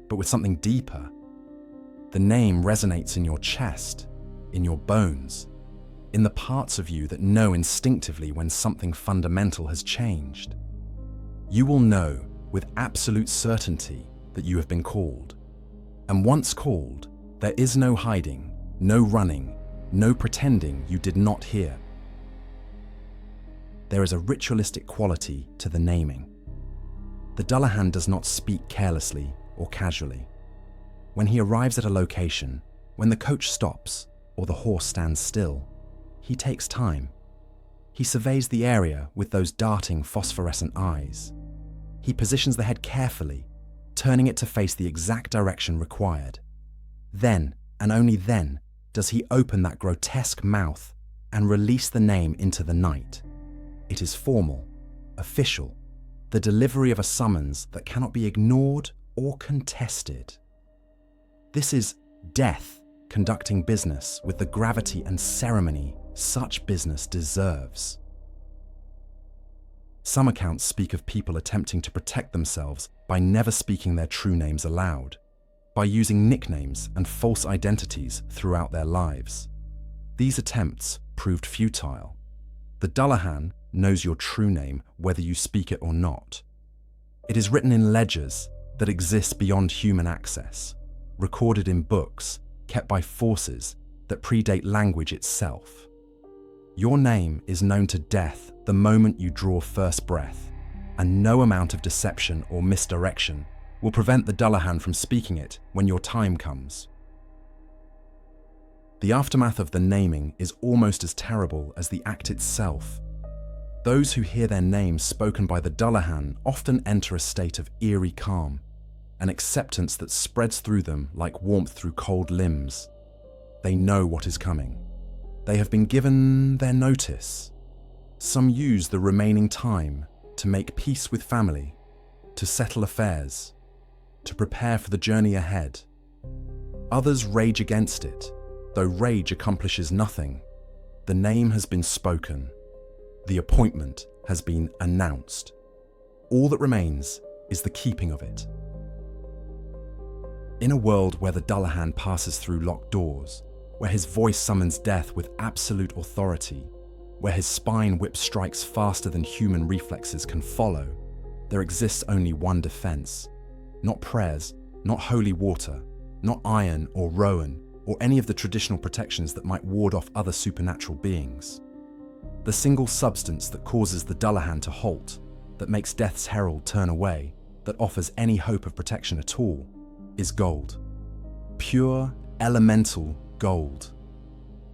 but with something deeper. The name resonates in your chest, in your bones, in the parts of you that know instinctively when something fundamental has changed. You will know with absolute certainty that you have been called. And once called, there is no hiding, no running, no pretending you did not hear. There is a ritualistic quality to the naming. The Dullahan does not speak carelessly or casually. When he arrives at a location, when the coach stops or the horse stands still, he takes time. He surveys the area with those darting phosphorescent eyes. He positions the head carefully, turning it to face the exact direction required. Then, and only then, does he open that grotesque mouth and release the name into the night. It is formal, official, the delivery of a summons that cannot be ignored or contested. This is death conducting business with the gravity and ceremony such business deserves. Some accounts speak of people attempting to protect themselves by never speaking their true names aloud, by using nicknames and false identities throughout their lives. These attempts proved futile. The Dullahan knows your true name whether you speak it or not. It is written in ledgers that exist beyond human access, recorded in books kept by forces that predate language itself. Your name is known to death the moment you draw first breath, and no amount of deception or misdirection will prevent the Dullahan from speaking it when your time comes. The aftermath of the naming is almost as terrible as the act itself. Those who hear their names spoken by the Dullahan often enter a state of eerie calm, an acceptance that spreads through them like warmth through cold limbs. They know what is coming. They have been given their notice. Some use the remaining time to make peace with family, to settle affairs, to prepare for the journey ahead. Others rage against it, though rage accomplishes nothing. The name has been spoken. The appointment has been announced. All that remains is the keeping of it. In a world where the Dullahan passes through locked doors, where his voice summons death with absolute authority, where his spine whips strikes faster than human reflexes can follow, there exists only one defense. Not prayers, not holy water, not iron or rowan, or any of the traditional protections that might ward off other supernatural beings. The single substance that causes the Dullahan to halt, that makes death's herald turn away, that offers any hope of protection at all, is gold. Pure, elemental gold.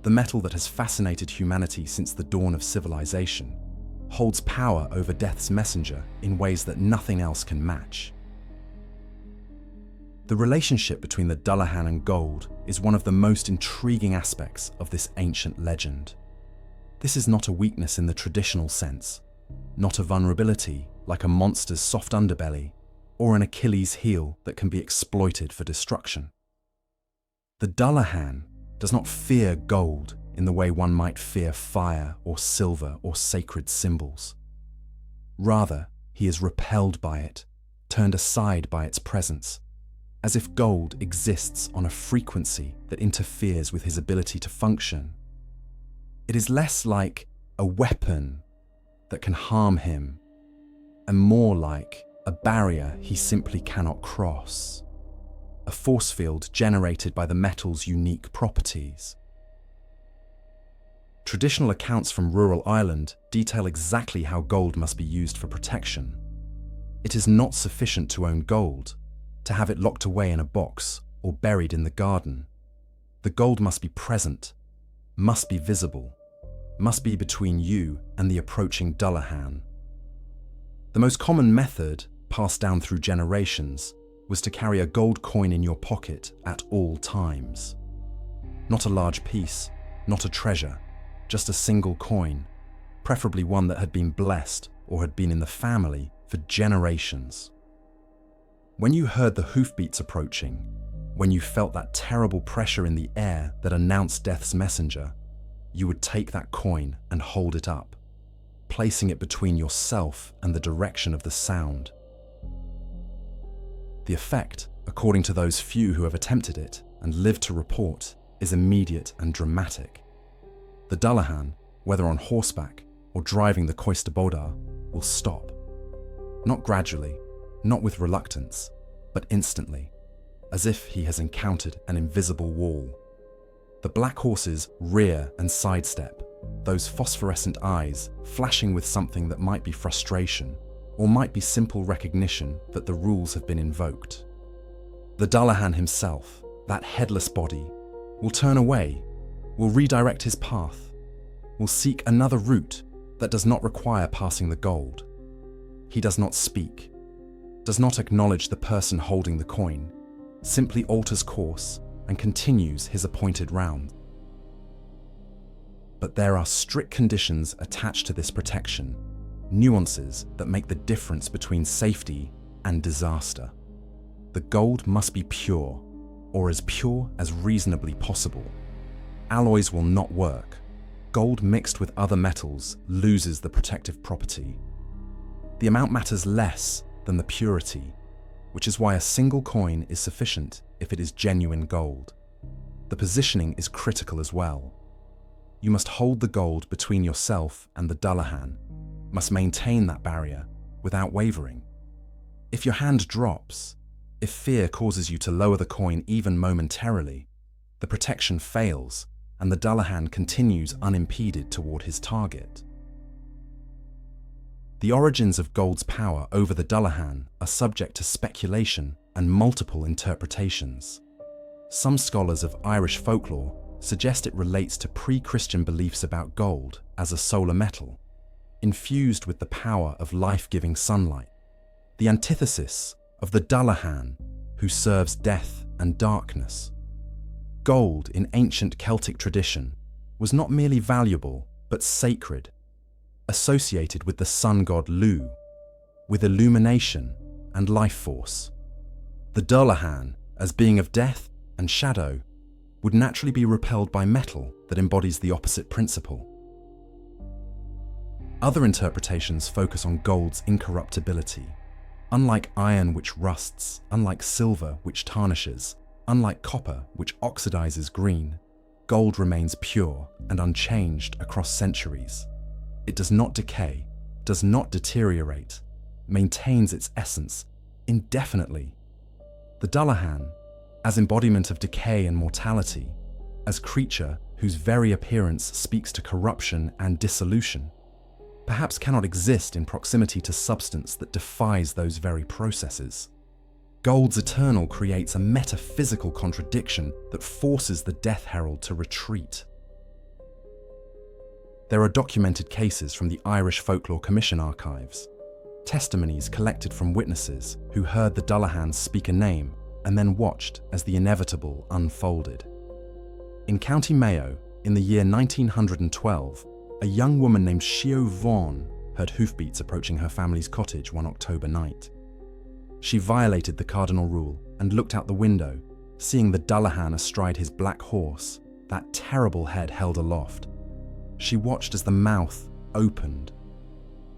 The metal that has fascinated humanity since the dawn of civilization holds power over death's messenger in ways that nothing else can match. The relationship between the Dullahan and gold is one of the most intriguing aspects of this ancient legend. This is not a weakness in the traditional sense, not a vulnerability like a monster's soft underbelly or an Achilles heel that can be exploited for destruction. The Dullahan does not fear gold in the way one might fear fire or silver or sacred symbols. Rather, he is repelled by it, turned aside by its presence, as if gold exists on a frequency that interferes with his ability to function. It is less like a weapon that can harm him, and more like a barrier he simply cannot cross, a force field generated by the metal's unique properties. Traditional accounts from rural Ireland detail exactly how gold must be used for protection. It is not sufficient to own gold, to have it locked away in a box or buried in the garden. The gold must be present, must be visible, must be between you and the approaching Dullahan. The most common method, passed down through generations, was to carry a gold coin in your pocket at all times. Not a large piece, not a treasure, just a single coin, preferably one that had been blessed or had been in the family for generations. When you heard the hoofbeats approaching, when you felt that terrible pressure in the air that announced death's messenger, you would take that coin and hold it up, placing it between yourself and the direction of the sound. The effect, according to those few who have attempted it and lived to report, is immediate and dramatic. The Dullahan, whether on horseback or driving the Cóiste Bodhar, will stop. Not gradually, not with reluctance, but instantly, as if he has encountered an invisible wall. The black horses rear and sidestep, those phosphorescent eyes flashing with something that might be frustration, or might be simple recognition that the rules have been invoked. The Dullahan himself, that headless body, will turn away, will redirect his path, will seek another route that does not require passing the gold. He does not speak, does not acknowledge the person holding the coin, simply alters course and continues his appointed round. But there are strict conditions attached to this protection, nuances that make the difference between safety and disaster. The gold must be pure, or as pure as reasonably possible. Alloys will not work. Gold mixed with other metals loses the protective property. The amount matters less than the purity, which is why a single coin is sufficient if it is genuine gold. The positioning is critical as well. You must hold the gold between yourself and the Dullahan, must maintain that barrier without wavering. If your hand drops, if fear causes you to lower the coin even momentarily, the protection fails and the Dullahan continues unimpeded toward his target. The origins of gold's power over the Dullahan are subject to speculation and multiple interpretations. Some scholars of Irish folklore suggest it relates to pre-Christian beliefs about gold as a solar metal, infused with the power of life-giving sunlight, the antithesis of the Dullahan, who serves death and darkness. Gold in ancient Celtic tradition was not merely valuable, but sacred, associated with the sun god Lu, with illumination and life force. The Dullahan, as being of death and shadow, would naturally be repelled by metal that embodies the opposite principle. Other interpretations focus on gold's incorruptibility. Unlike iron which rusts, unlike silver which tarnishes, unlike copper which oxidizes green, gold remains pure and unchanged across centuries. It does not decay, does not deteriorate, maintains its essence indefinitely. The Dullahan, as embodiment of decay and mortality, as creature whose very appearance speaks to corruption and dissolution, perhaps cannot exist in proximity to substance that defies those very processes. Gold's eternal creates a metaphysical contradiction that forces the death herald to retreat. There are documented cases from the Irish Folklore Commission archives, testimonies collected from witnesses who heard the Dullahan speak a name and then watched as the inevitable unfolded. In County Mayo, in the year 1912, a young woman named Shio Vaughan heard hoofbeats approaching her family's cottage one October night. She violated the cardinal rule and looked out the window, seeing the Dullahan astride his black horse, that terrible head held aloft. She watched as the mouth opened,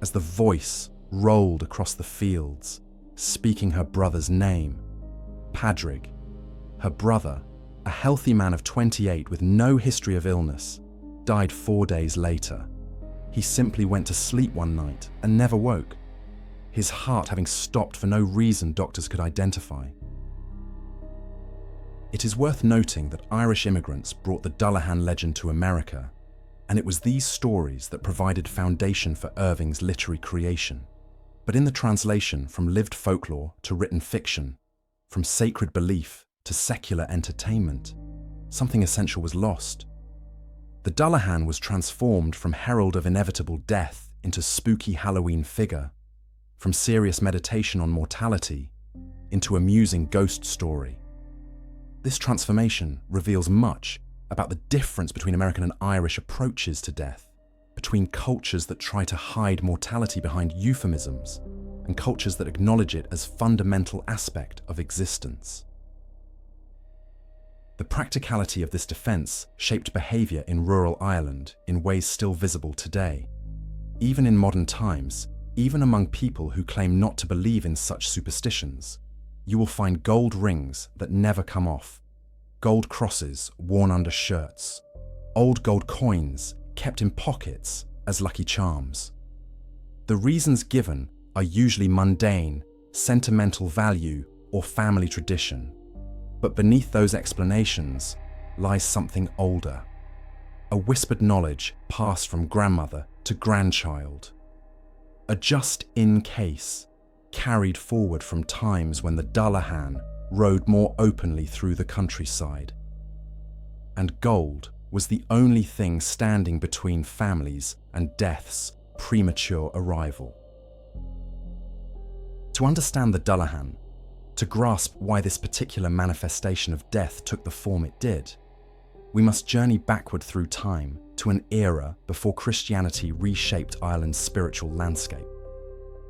as the voice rolled across the fields, speaking her brother's name, Padraig. Her brother, a healthy man of 28 with no history of illness, died 4 days later. He simply went to sleep one night and never woke, his heart having stopped for no reason doctors could identify. It is worth noting that Irish immigrants brought the Dullahan legend to America, and it was these stories that provided foundation for Irving's literary creation. But in the translation from lived folklore to written fiction, from sacred belief to secular entertainment, something essential was lost. The Dullahan was transformed from herald of inevitable death into spooky Halloween figure, from serious meditation on mortality into amusing ghost story. This transformation reveals much about the difference between American and Irish approaches to death, between cultures that try to hide mortality behind euphemisms and cultures that acknowledge it as fundamental aspect of existence. The practicality of this defense shaped behavior in rural Ireland in ways still visible today. Even in modern times, even among people who claim not to believe in such superstitions, you will find gold rings that never come off, gold crosses worn under shirts, old gold coins kept in pockets as lucky charms. The reasons given are usually mundane, sentimental value, or family tradition. But beneath those explanations lies something older, a whispered knowledge passed from grandmother to grandchild, a just-in case carried forward from times when the Dullahan rode more openly through the countryside. And gold was the only thing standing between families and death's premature arrival. To understand the Dullahan, to grasp why this particular manifestation of death took the form it did, we must journey backward through time to an era before Christianity reshaped Ireland's spiritual landscape.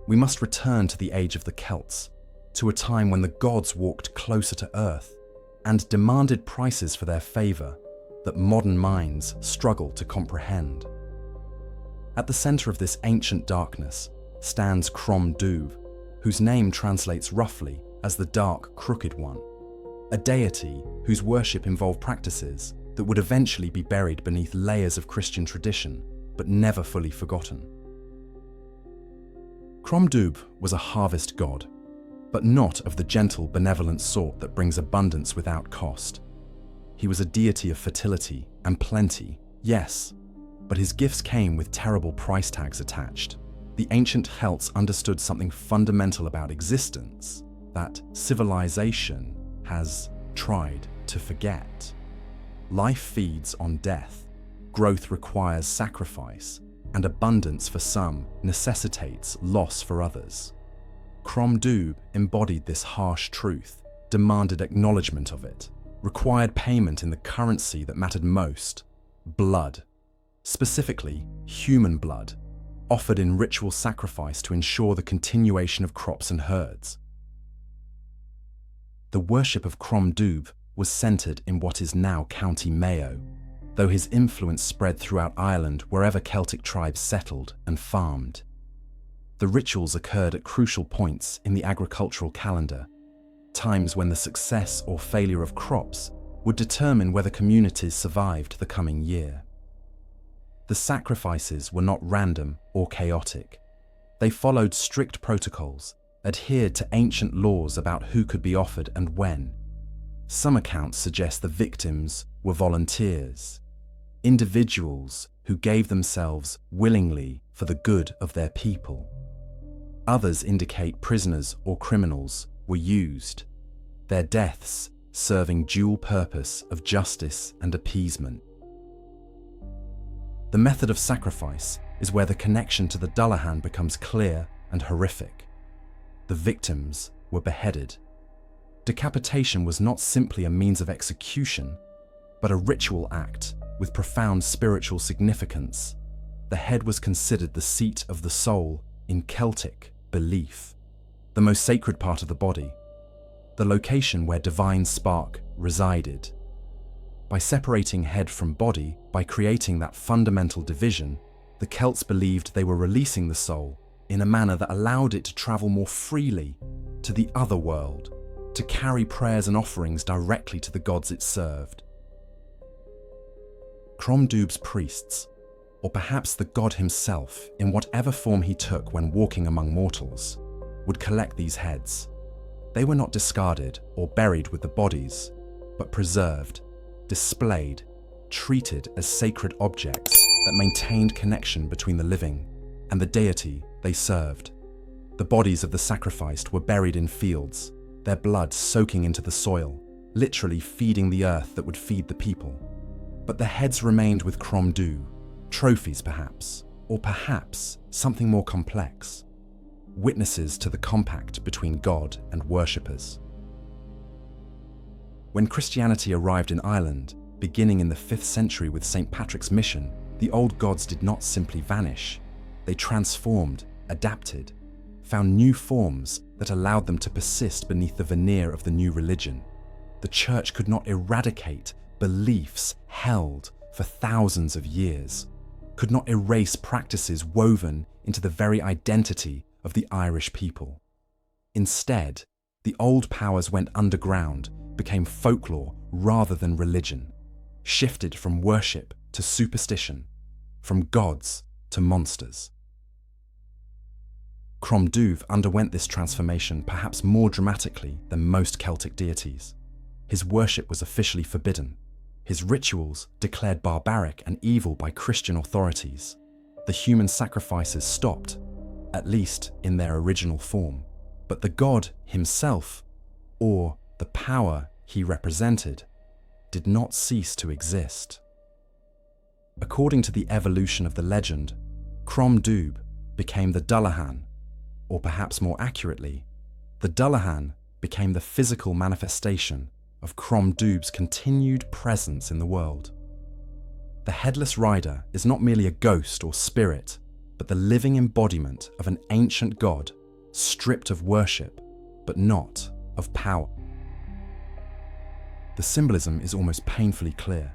We must return to the age of the Celts, to a time when the gods walked closer to earth and demanded prices for their favour that modern minds struggle to comprehend. At the centre of this ancient darkness stands Crom Dubh, whose name translates roughly as the Dark Crooked One, a deity whose worship involved practices that would eventually be buried beneath layers of Christian tradition, but never fully forgotten. Crom Dubh was a harvest god, but not of the gentle, benevolent sort that brings abundance without cost. He was a deity of fertility and plenty, yes, but his gifts came with terrible price tags attached. The ancient Celts understood something fundamental about existence that civilization has tried to forget. Life feeds on death, growth requires sacrifice, and abundance for some necessitates loss for others. Crom Dubh embodied this harsh truth, demanded acknowledgement of it, required payment in the currency that mattered most, blood, specifically human blood, offered in ritual sacrifice to ensure the continuation of crops and herds. The worship of Crom Dubh was centred in what is now County Mayo, though his influence spread throughout Ireland wherever Celtic tribes settled and farmed. The rituals occurred at crucial points in the agricultural calendar, times when the success or failure of crops would determine whether communities survived the coming year. The sacrifices were not random or chaotic. They followed strict protocols, adhered to ancient laws about who could be offered and when. Some accounts suggest the victims were volunteers, individuals who gave themselves willingly for the good of their people. Others indicate prisoners or criminals were used, their deaths serving dual purpose of justice and appeasement. The method of sacrifice is where the connection to the Dullahan becomes clear and horrific. The victims were beheaded. Decapitation was not simply a means of execution, but a ritual act with profound spiritual significance. The head was considered the seat of the soul in Celtic belief, the most sacred part of the body, the location where divine spark resided. By separating head from body, by creating that fundamental division, the Celts believed they were releasing the soul in a manner that allowed it to travel more freely to the other world, to carry prayers and offerings directly to the gods it served. Crom Dubh's priests, or perhaps the god himself in whatever form he took when walking among mortals, would collect these heads. They were not discarded or buried with the bodies, but preserved, displayed, treated as sacred objects that maintained connection between the living and the deity they served. The bodies of the sacrificed were buried in fields, their blood soaking into the soil, literally feeding the earth that would feed the people. But the heads remained with Crom Dubh, trophies perhaps, or perhaps something more complex, witnesses to the compact between God and worshippers. When Christianity arrived in Ireland, beginning in the 5th century with St. Patrick's mission, the old gods did not simply vanish. They transformed, adapted, found new forms that allowed them to persist beneath the veneer of the new religion. The Church could not eradicate beliefs held for thousands of years, could not erase practices woven into the very identity of the Irish people. Instead, the old powers went underground, became folklore rather than religion, shifted from worship to superstition, from gods to monsters. Crom Dubh underwent this transformation perhaps more dramatically than most Celtic deities. His worship was officially forbidden, his rituals declared barbaric and evil by Christian authorities. The human sacrifices stopped, at least in their original form, but the god himself, or the power he represented, did not cease to exist. According to the evolution of the legend, Crom Dubh became the Dullahan, or perhaps more accurately, the Dullahan became the physical manifestation of Crom Dubh's continued presence in the world. The Headless Rider is not merely a ghost or spirit, but the living embodiment of an ancient god, stripped of worship, but not of power. The symbolism is almost painfully clear.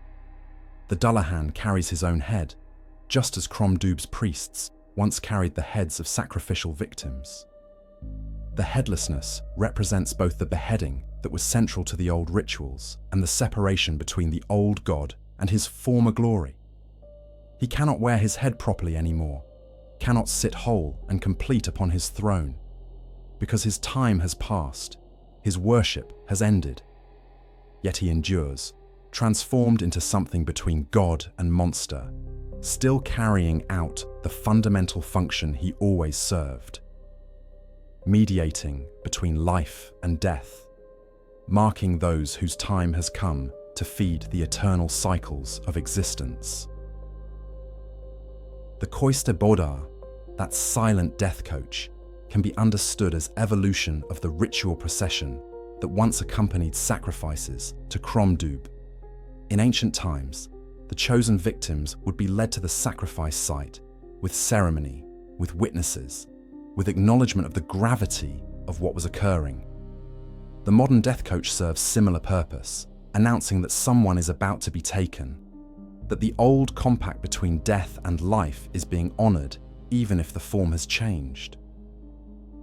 The Dullahan carries his own head, just as Crom Dubh's priests once carried the heads of sacrificial victims. The headlessness represents both the beheading that was central to the old rituals and the separation between the old god and his former glory. He cannot wear his head properly anymore, cannot sit whole and complete upon his throne, because his time has passed, his worship has ended. Yet he endures, transformed into something between god and monster, still carrying out the fundamental function he always served, mediating between life and death, marking those whose time has come to feed the eternal cycles of existence. The Cóiste Bodhar, that silent death coach, can be understood as evolution of the ritual procession that once accompanied sacrifices to Crom Dubh. In ancient times, the chosen victims would be led to the sacrifice site with ceremony, with witnesses, with acknowledgement of the gravity of what was occurring. The modern death coach serves similar purpose, announcing that someone is about to be taken, that the old compact between death and life is being honoured even if the form has changed.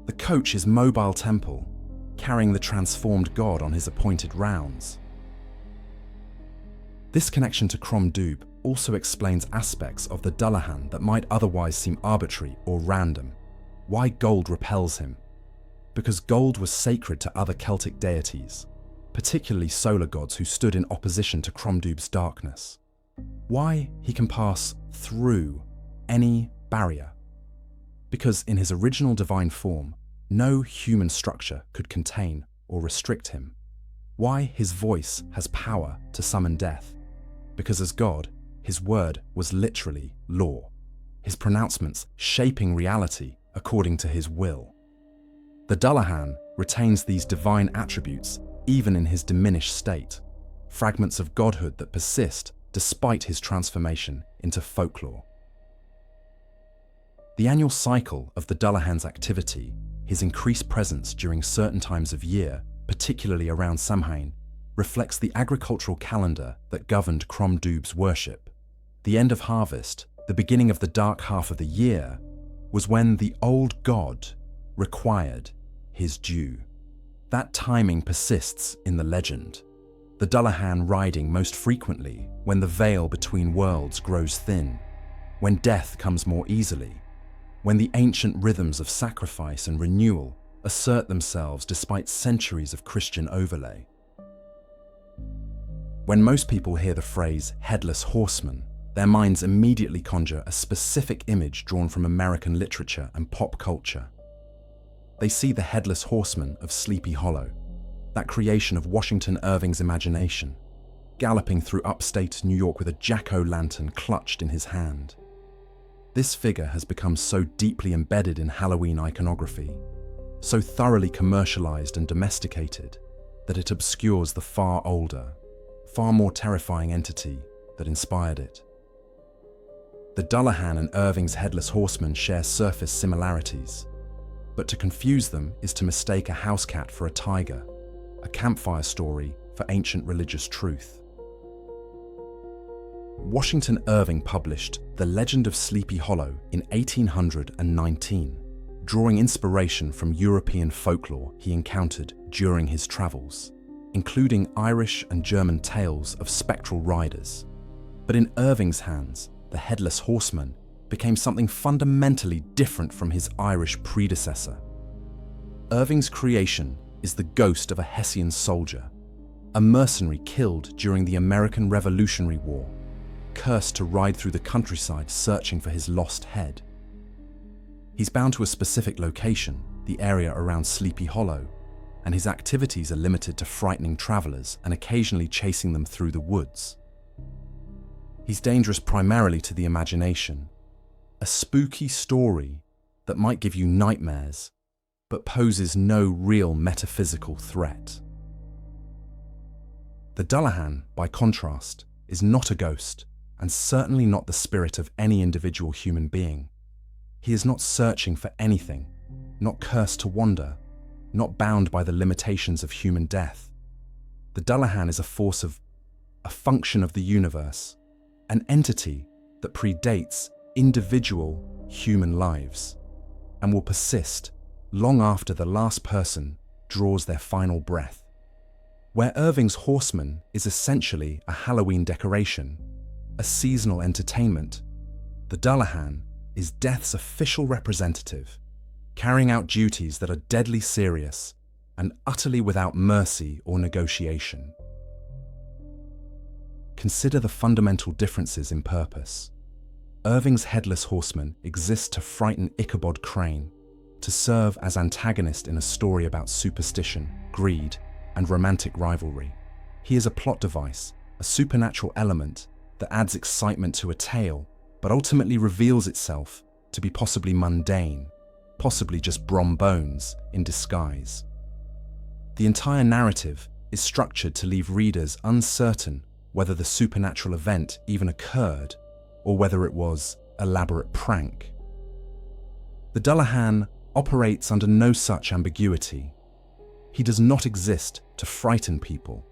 The coach is mobile temple, carrying the transformed god on his appointed rounds. This connection to Crom Dubh also explains aspects of the Dullahan that might otherwise seem arbitrary or random. Why gold repels him? Because gold was sacred to other Celtic deities, particularly solar gods who stood in opposition to Crom Dubh's darkness. Why he can pass through any barrier? Because in his original divine form, no human structure could contain or restrict him. Why his voice has power to summon death? Because as God, his word was literally law, his pronouncements shaping reality according to his will. The Dullahan retains these divine attributes even in his diminished state, fragments of godhood that persist despite his transformation into folklore. The annual cycle of the Dullahan's activity, his increased presence during certain times of year, particularly around Samhain, reflects the agricultural calendar that governed Crom Dubh's worship. The end of harvest, the beginning of the dark half of the year, was when the old god required his due. That timing persists in the legend, the Dullahan riding most frequently when the veil between worlds grows thin, when death comes more easily, when the ancient rhythms of sacrifice and renewal assert themselves despite centuries of Christian overlay. When most people hear the phrase Headless Horseman, their minds immediately conjure a specific image drawn from American literature and pop culture. They see the Headless Horseman of Sleepy Hollow, that creation of Washington Irving's imagination, galloping through upstate New York with a jack-o'-lantern clutched in his hand. This figure has become so deeply embedded in Halloween iconography, so thoroughly commercialized and domesticated, that it obscures the far older, far more terrifying entity that inspired it. The Dullahan and Irving's Headless Horseman share surface similarities, but to confuse them is to mistake a house cat for a tiger, a campfire story for ancient religious truth. Washington Irving published The Legend of Sleepy Hollow in 1819, drawing inspiration from European folklore he encountered during his travels, including Irish and German tales of spectral riders. But in Irving's hands, the Headless Horseman became something fundamentally different from his Irish predecessor. Irving's creation is the ghost of a Hessian soldier, a mercenary killed during the American Revolutionary War, cursed to ride through the countryside searching for his lost head. He's bound to a specific location, the area around Sleepy Hollow, and his activities are limited to frightening travelers and occasionally chasing them through the woods. He's dangerous primarily to the imagination, a spooky story that might give you nightmares, but poses no real metaphysical threat. The Dullahan, by contrast, is not a ghost, and certainly not the spirit of any individual human being. He is not searching for anything, not cursed to wander, not bound by the limitations of human death. The Dullahan is a function of the universe, an entity that predates individual human lives and will persist long after the last person draws their final breath. Where Irving's horseman is essentially a Halloween decoration, a seasonal entertainment, the Dullahan is death's official representative, carrying out duties that are deadly serious and utterly without mercy or negotiation. Consider the fundamental differences in purpose. Irving's Headless Horseman exists to frighten Ichabod Crane, to serve as antagonist in a story about superstition, greed, and romantic rivalry. He is a plot device, a supernatural element that adds excitement to a tale, but ultimately reveals itself to be possibly mundane, possibly just Brom Bones in disguise. The entire narrative is structured to leave readers uncertain whether the supernatural event even occurred or whether it was an elaborate prank. The Dullahan operates under no such ambiguity. He does not exist to frighten people,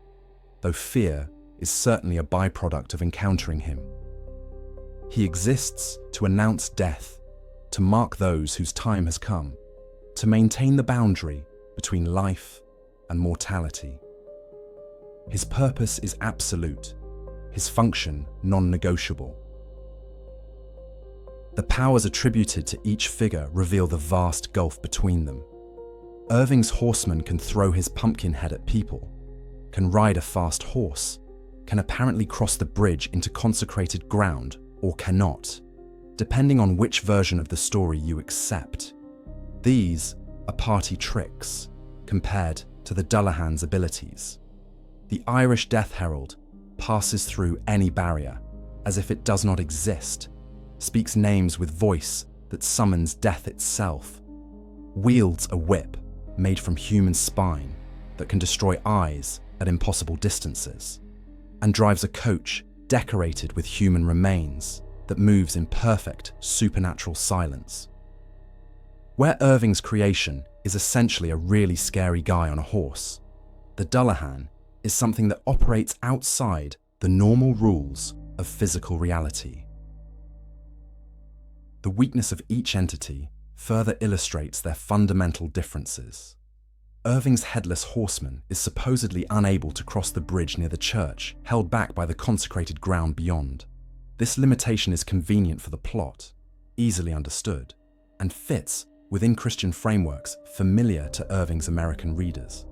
though fear is certainly a byproduct of encountering him. He exists to announce death, to mark those whose time has come, to maintain the boundary between life and mortality. His purpose is absolute. his function non-negotiable. The powers attributed to each figure reveal the vast gulf between them. Irving's horseman can throw his pumpkin head at people, can ride a fast horse, can apparently cross the bridge into consecrated ground, or cannot, depending on which version of the story you accept. These are party tricks compared to the Dullahan's abilities. The Irish death herald passes through any barrier as if it does not exist, speaks names with voice that summons death itself, wields a whip made from human spine that can destroy eyes at impossible distances, and drives a coach decorated with human remains that moves in perfect supernatural silence. Where Irving's creation is essentially a really scary guy on a horse, the Dullahan is something that operates outside the normal rules of physical reality. The weakness of each entity further illustrates their fundamental differences. Irving's Headless Horseman is supposedly unable to cross the bridge near the church, held back by the consecrated ground beyond. This limitation is convenient for the plot, easily understood, and fits within Christian frameworks familiar to Irving's American readers.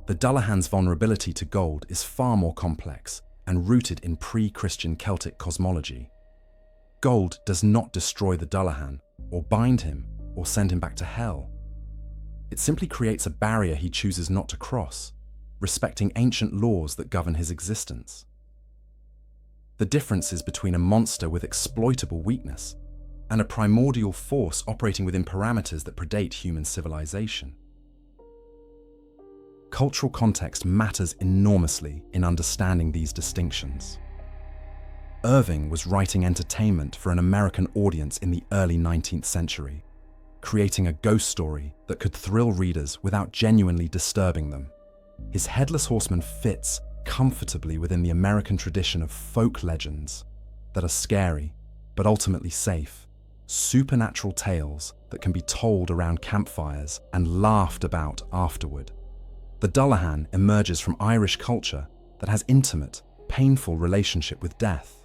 The Dullahan's vulnerability to gold is far more complex and rooted in pre-Christian Celtic cosmology. Gold does not destroy the Dullahan, or bind him, or send him back to hell. It simply creates a barrier he chooses not to cross, respecting ancient laws that govern his existence. The difference is between a monster with exploitable weakness and a primordial force operating within parameters that predate human civilization. Cultural context matters enormously in understanding these distinctions. Irving was writing entertainment for an American audience in the early 19th century, creating a ghost story that could thrill readers without genuinely disturbing them. His Headless Horseman fits comfortably within the American tradition of folk legends that are scary, but ultimately safe, supernatural tales that can be told around campfires and laughed about afterward. The Dullahan emerges from Irish culture that has intimate, painful relationship with death,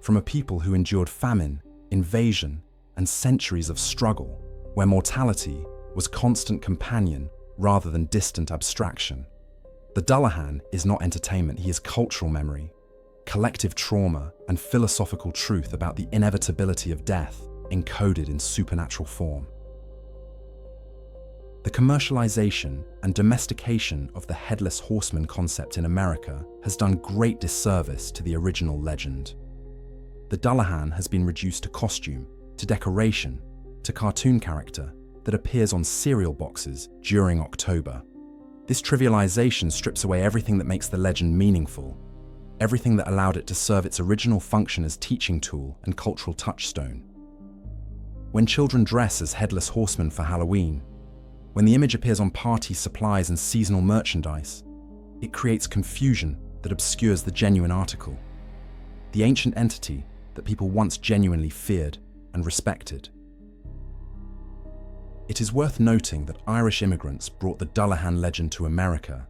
from a people who endured famine, invasion, and centuries of struggle, where mortality was constant companion rather than distant abstraction. The Dullahan is not entertainment, he is cultural memory, collective trauma, and philosophical truth about the inevitability of death encoded in supernatural form. The commercialization and domestication of the Headless Horseman concept in America has done great disservice to the original legend. The Dullahan has been reduced to costume, to decoration, to cartoon character that appears on cereal boxes during October. This trivialization strips away everything that makes the legend meaningful, everything that allowed it to serve its original function as teaching tool and cultural touchstone. When children dress as Headless Horsemen for Halloween, when the image appears on party supplies and seasonal merchandise, it creates confusion that obscures the genuine article, the ancient entity that people once genuinely feared and respected. It is worth noting that Irish immigrants brought the Dullahan legend to America,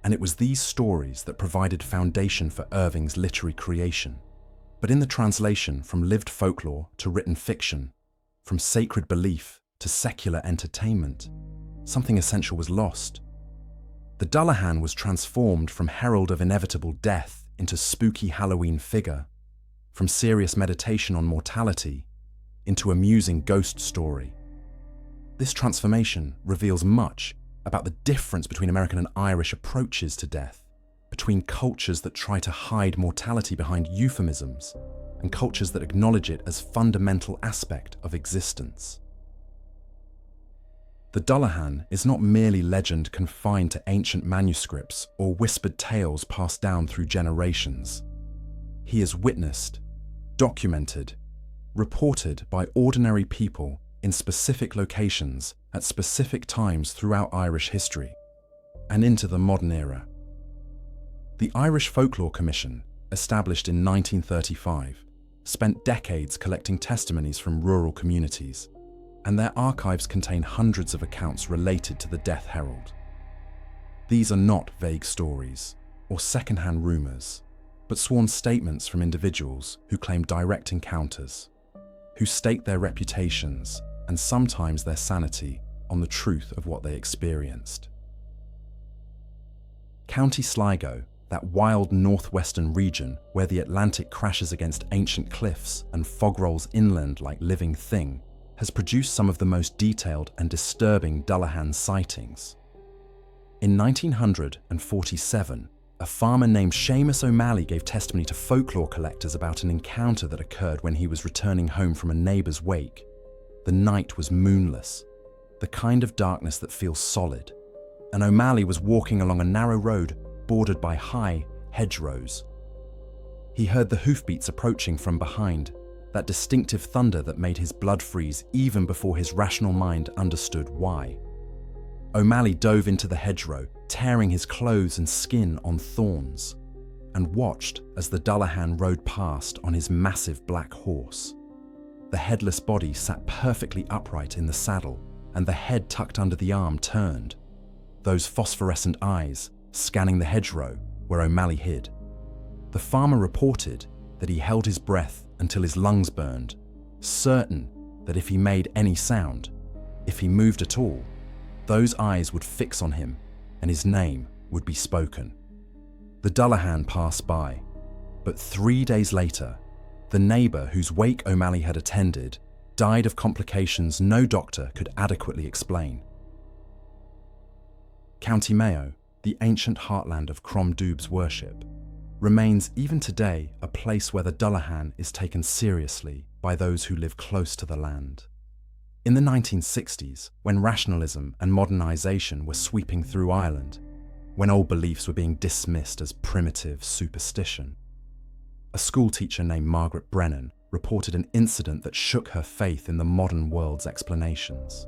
and it was these stories that provided foundation for Irving's literary creation. But in the translation from lived folklore to written fiction, from sacred belief to secular entertainment, something essential was lost. The Dullahan was transformed from herald of inevitable death into spooky Halloween figure, from serious meditation on mortality into amusing ghost story. This transformation reveals much about the difference between American and Irish approaches to death, between cultures that try to hide mortality behind euphemisms and cultures that acknowledge it as fundamental aspect of existence. The Dullahan is not merely legend confined to ancient manuscripts or whispered tales passed down through generations. He is witnessed, documented, reported by ordinary people in specific locations at specific times throughout Irish history and into the modern era. The Irish Folklore Commission, established in 1935, spent decades collecting testimonies from rural communities, and their archives contain hundreds of accounts related to the Death Herald. These are not vague stories or second-hand rumors. but sworn statements from individuals who claim direct encounters, who stake their reputations and sometimes their sanity on the truth of what they experienced. County Sligo, that wild northwestern region where the Atlantic crashes against ancient cliffs and fog rolls inland like living thing, has produced some of the most detailed and disturbing Dullahan sightings. In 1947, a farmer named Seamus O'Malley gave testimony to folklore collectors about an encounter that occurred when he was returning home from a neighbour's wake. The night was moonless, the kind of darkness that feels solid, and O'Malley was walking along a narrow road bordered by high hedgerows. He heard the hoofbeats approaching from behind, that distinctive thunder that made his blood freeze even before his rational mind understood why. O'Malley dove into the hedgerow, tearing his clothes and skin on thorns, and watched as the Dullahan rode past on his massive black horse. The headless body sat perfectly upright in the saddle, and the head tucked under the arm turned, those phosphorescent eyes scanning the hedgerow where O'Malley hid. The farmer reported that he held his breath until his lungs burned, certain that if he made any sound, if he moved at all, those eyes would fix on him and his name would be spoken. The Dullahan passed by, but 3 days later, the neighbour whose wake O'Malley had attended died of complications no doctor could adequately explain. County Mayo, the ancient heartland of Crom Dubh's worship, remains even today a place where the Dullahan is taken seriously by those who live close to the land. In the 1960s, when rationalism and modernisation were sweeping through Ireland, when old beliefs were being dismissed as primitive superstition, a schoolteacher named Margaret Brennan reported an incident that shook her faith in the modern world's explanations.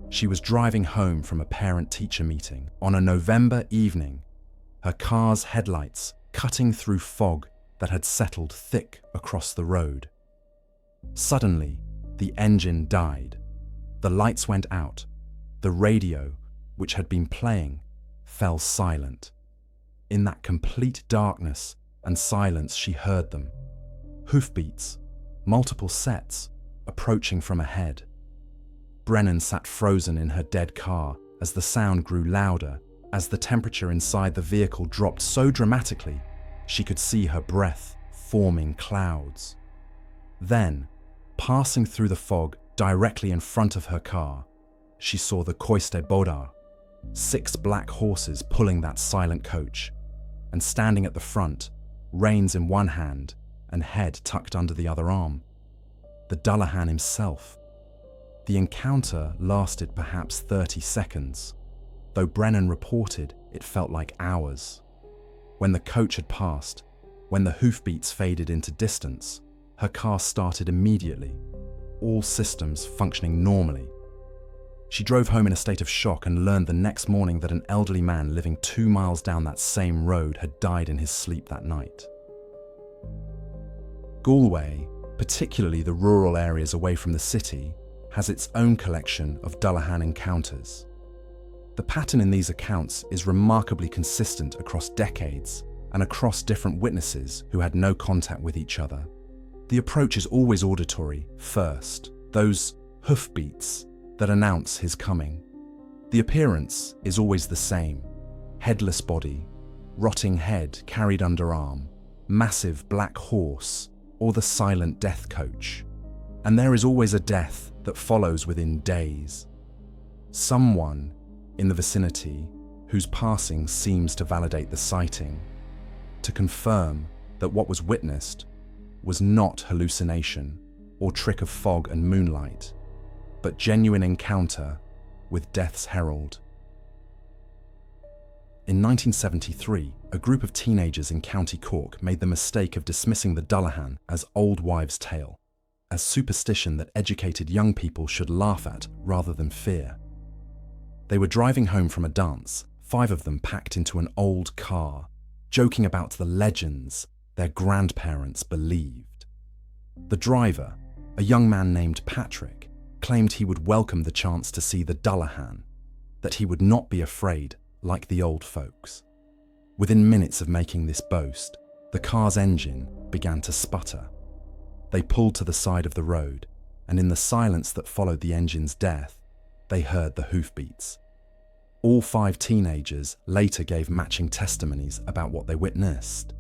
She was driving home from a parent-teacher meeting on a November evening, her car's headlights cutting through fog that had settled thick across the road. Suddenly, the engine died. The lights went out. The radio, which had been playing, fell silent. In that complete darkness and silence, she heard them. Hoofbeats, multiple sets, approaching from ahead. Brennan sat frozen in her dead car as the sound grew louder, as the temperature inside the vehicle dropped so dramatically she could see her breath forming clouds. Then, passing through the fog directly in front of her car, she saw the Cóiste Bodhar, 6 black horses pulling that silent coach, and standing at the front, reins in one hand and head tucked under the other arm, the Dullahan himself. The encounter lasted perhaps 30 seconds, though Brennan reported it felt like hours. When the coach had passed, when the hoofbeats faded into distance, her car started immediately, all systems functioning normally. She drove home in a state of shock and learned the next morning that an elderly man living 2 miles down that same road had died in his sleep that night. Galway, particularly the rural areas away from the city, has its own collection of Dullahan encounters. The pattern in these accounts is remarkably consistent across decades and across different witnesses who had no contact with each other. The approach is always auditory first, those hoofbeats that announce his coming. The appearance is always the same: headless body, rotting head carried under arm, massive black horse, or the silent death coach. And there is always a death that follows within days. Someone in the vicinity whose passing seems to validate the sighting, to confirm that what was witnessed was not hallucination or trick of fog and moonlight, but genuine encounter with death's herald. In 1973, a group of teenagers in County Cork made the mistake of dismissing the Dullahan as old wives' tale, as superstition that educated young people should laugh at rather than fear. They were driving home from a dance, 5 of them packed into an old car, joking about the legends their grandparents believed. The driver, a young man named Patrick, claimed he would welcome the chance to see the Dullahan, that he would not be afraid like the old folks. Within minutes of making this boast, The car's engine began to sputter. They pulled to the side of the road, and in the silence that followed the engine's death, they heard the hoofbeats. All 5 teenagers later gave matching testimonies about what they witnessed.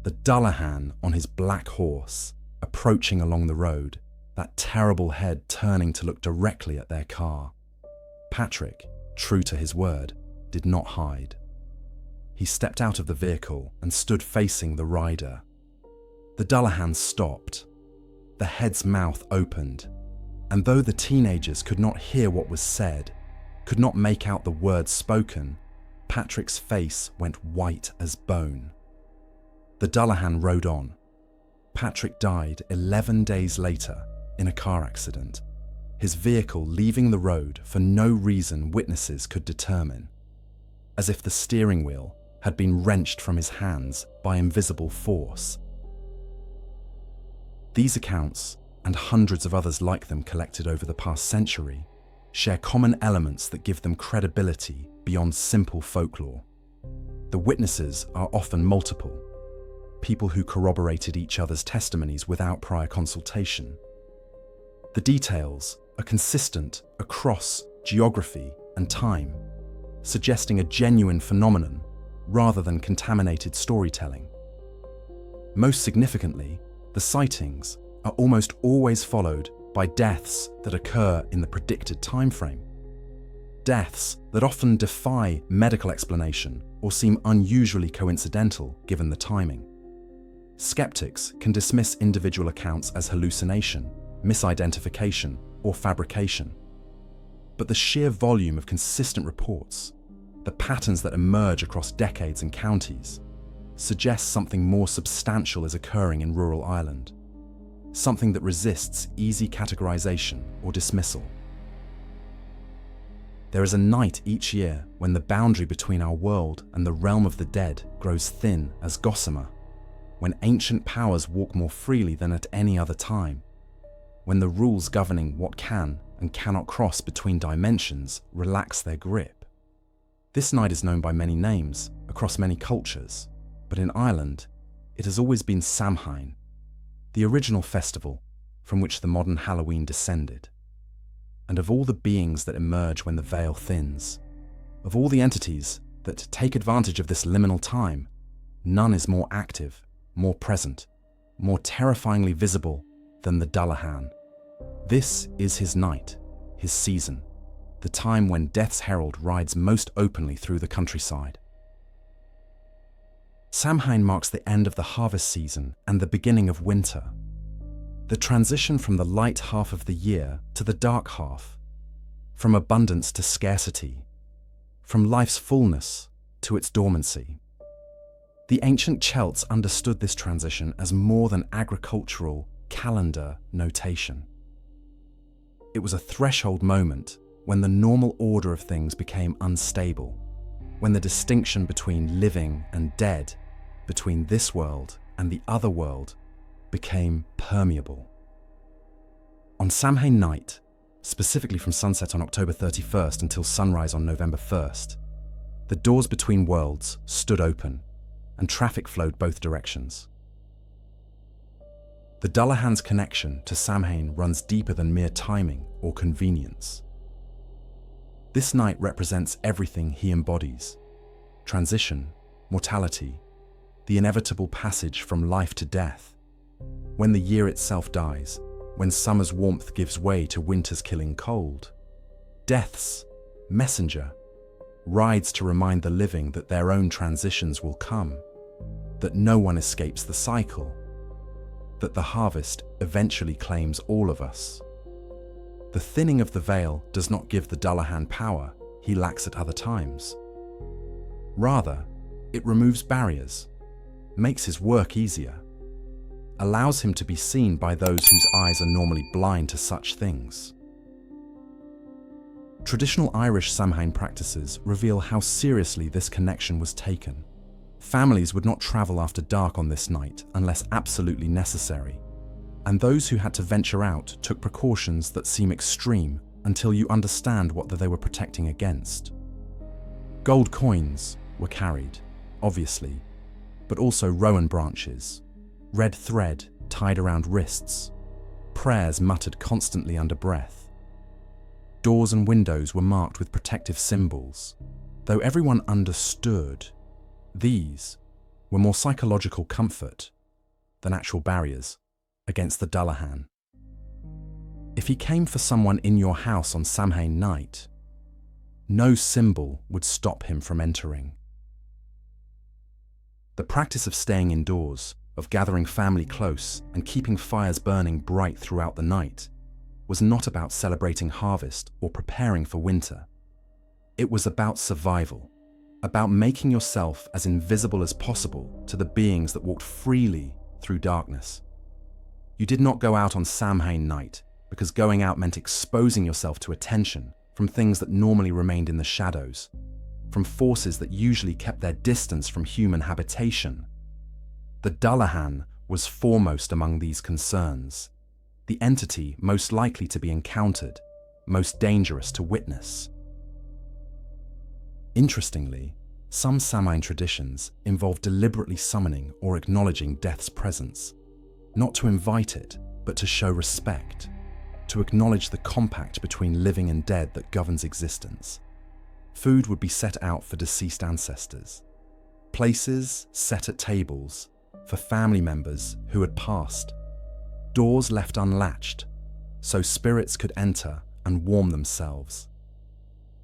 The Dullahan on his black horse, approaching along the road, that terrible head turning to look directly at their car. Patrick, true to his word, did not hide. He stepped out of the vehicle and stood facing the rider. The Dullahan stopped. The head's mouth opened, and though the teenagers could not hear what was said, could not make out the words spoken, Patrick's face went white as bone. The Dullahan rode on. Patrick died 11 days later in a car accident, his vehicle leaving the road for no reason witnesses could determine, as if the steering wheel had been wrenched from his hands by invisible force. These accounts, and hundreds of others like them collected over the past century, share common elements that give them credibility beyond simple folklore. The witnesses are often multiple, people who corroborated each other's testimonies without prior consultation. The details are consistent across geography and time, suggesting a genuine phenomenon rather than contaminated storytelling. Most significantly, the sightings are almost always followed by deaths that occur in the predicted timeframe. Deaths that often defy medical explanation or seem unusually coincidental given the timing. Skeptics can dismiss individual accounts as hallucination, misidentification, or fabrication. But the sheer volume of consistent reports, the patterns that emerge across decades and counties, suggests something more substantial is occurring in rural Ireland, something that resists easy categorization or dismissal. There is a night each year when the boundary between our world and the realm of the dead grows thin as gossamer, when ancient powers walk more freely than at any other time, when the rules governing what can and cannot cross between dimensions relax their grip. This night is known by many names across many cultures, but in Ireland, it has always been Samhain, the original festival from which the modern Halloween descended. And of all the beings that emerge when the veil thins, of all the entities that take advantage of this liminal time, none is more active, more present, more terrifyingly visible than the Dullahan. This is his night, his season, the time when Death's herald rides most openly through the countryside. Samhain marks the end of the harvest season and the beginning of winter, the transition from the light half of the year to the dark half, from abundance to scarcity, from life's fullness to its dormancy. The ancient Celts understood this transition as more than agricultural calendar notation. It was a threshold moment when the normal order of things became unstable, when the distinction between living and dead, between this world and the other world, became permeable. On Samhain night, specifically from sunset on October 31st until sunrise on November 1st, the doors between worlds stood open and traffic flowed both directions. The Dullahan's connection to Samhain runs deeper than mere timing or convenience. This night represents everything he embodies: transition, mortality, the inevitable passage from life to death, when the year itself dies, when summer's warmth gives way to winter's killing cold. Death's messenger rides to remind the living that their own transitions will come, that no one escapes the cycle, that the harvest eventually claims all of us. The thinning of the veil does not give the Dullahan power he lacks at other times. Rather, it removes barriers, makes his work easier, allows him to be seen by those whose eyes are normally blind to such things. Traditional Irish Samhain practices reveal how seriously this connection was taken. Families would not travel after dark on this night unless absolutely necessary, and those who had to venture out took precautions that seem extreme until you understand what they were protecting against. Gold coins were carried, obviously, but also rowan branches, red thread tied around wrists, prayers muttered constantly under breath. Doors and windows were marked with protective symbols, though everyone understood these were more psychological comfort than actual barriers against the Dullahan. If he came for someone in your house on Samhain night, no symbol would stop him from entering. The practice of staying indoors, of gathering family close and keeping fires burning bright throughout the night, was not about celebrating harvest or preparing for winter. It was about survival, about making yourself as invisible as possible to the beings that walked freely through darkness. You did not go out on Samhain night because going out meant exposing yourself to attention from things that normally remained in the shadows, from forces that usually kept their distance from human habitation. The Dullahan was foremost among these concerns, the entity most likely to be encountered, most dangerous to witness. Interestingly, some Samhain traditions involve deliberately summoning or acknowledging death's presence, not to invite it, but to show respect, to acknowledge the compact between living and dead that governs existence. Food would be set out for deceased ancestors, places set at tables for family members who had passed, doors left unlatched so spirits could enter and warm themselves.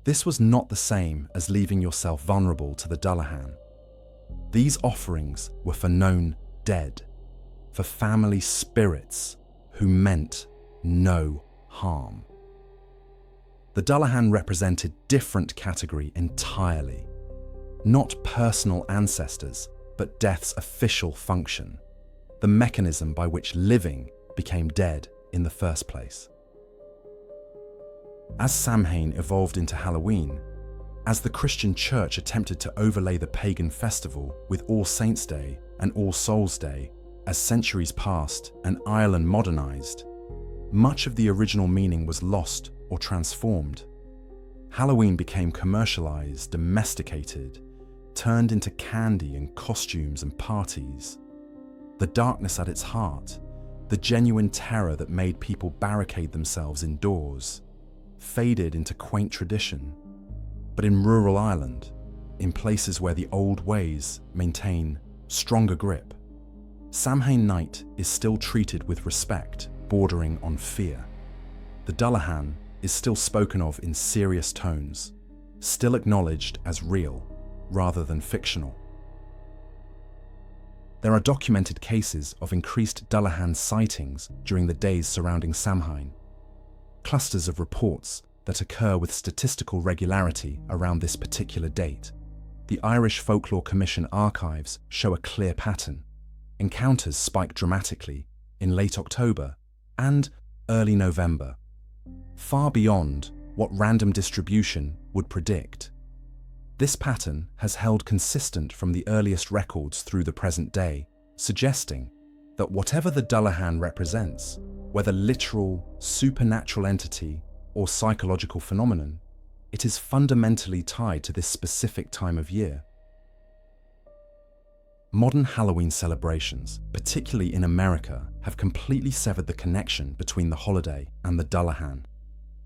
This was not the same as leaving yourself vulnerable to the Dullahan. These offerings were for known dead, for family spirits who meant no harm. The Dullahan represented different category entirely, not personal ancestors, but death's official function, the mechanism by which living became dead in the first place. As Samhain evolved into Halloween, as the Christian Church attempted to overlay the pagan festival with All Saints' Day and All Souls' Day, as centuries passed and Ireland modernized, much of the original meaning was lost or transformed. Halloween became commercialized, domesticated, turned into candy and costumes and parties. The darkness at its heart, the genuine terror that made people barricade themselves indoors, faded into quaint tradition. But in rural Ireland, in places where the old ways maintain stronger grip, Samhain night is still treated with respect, bordering on fear. The Dullahan is still spoken of in serious tones, still acknowledged as real rather than fictional. There are documented cases of increased Dullahan sightings during the days surrounding Samhain, clusters of reports that occur with statistical regularity around this particular date. The Irish Folklore Commission archives show a clear pattern. Encounters spike dramatically in late October and early November, far beyond what random distribution would predict. This pattern has held consistent from the earliest records through the present day, suggesting that whatever the Dullahan represents, whether literal, supernatural entity or psychological phenomenon, it is fundamentally tied to this specific time of year. Modern Halloween celebrations, particularly in America, have completely severed the connection between the holiday and the Dullahan.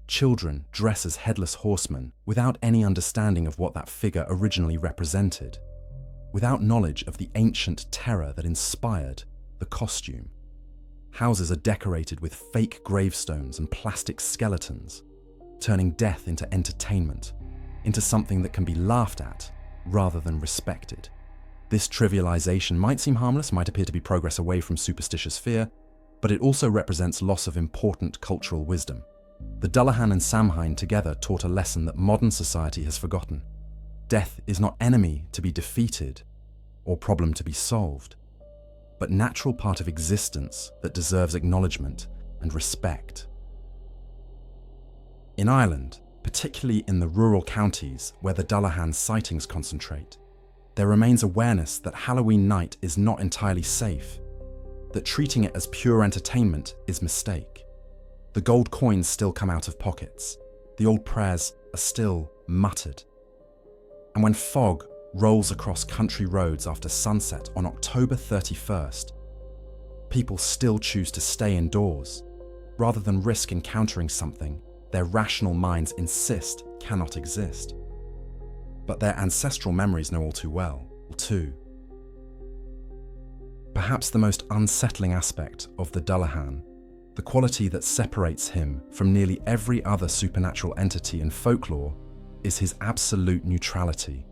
Children dress as Headless Horseman without any understanding of what that figure originally represented, without knowledge of the ancient terror that inspired the costume. Houses are decorated with fake gravestones and plastic skeletons, turning death into entertainment, into something that can be laughed at rather than respected. This trivialization might seem harmless, might appear to be progress away from superstitious fear, but it also represents loss of important cultural wisdom. The Dullahan and Samhain together taught a lesson that modern society has forgotten. Death is not enemy to be defeated or problem to be solved, but natural part of existence that deserves acknowledgement and respect. In Ireland, particularly in the rural counties where the Dullahan sightings concentrate, there remains awareness that Halloween night is not entirely safe, that treating it as pure entertainment is a mistake. The gold coins still come out of pockets, the old prayers are still muttered. And when fog rolls across country roads after sunset on October 31st, people still choose to stay indoors rather than risk encountering something their rational minds insist cannot exist. But their ancestral memories know all too well, too. Perhaps the most unsettling aspect of the Dullahan, the quality that separates him from nearly every other supernatural entity in folklore, is his absolute neutrality.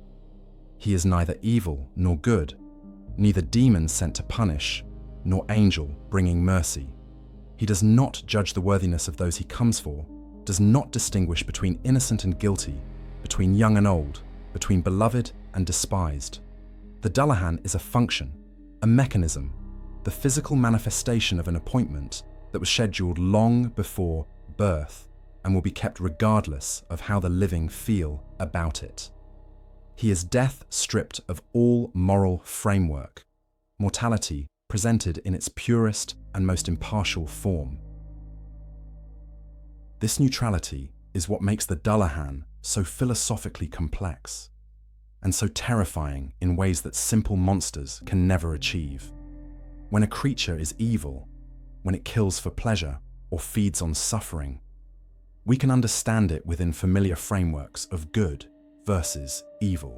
He is neither evil nor good, neither demon sent to punish, nor angel bringing mercy. He does not judge the worthiness of those he comes for, does not distinguish between innocent and guilty, between young and old, between beloved and despised. The Dullahan is a function, a mechanism, the physical manifestation of an appointment that was scheduled long before birth and will be kept regardless of how the living feel about it. He is death stripped of all moral framework, mortality presented in its purest and most impartial form. This neutrality is what makes the Dullahan so philosophically complex and so terrifying in ways that simple monsters can never achieve. When a creature is evil, when it kills for pleasure or feeds on suffering, we can understand it within familiar frameworks of good versus evil.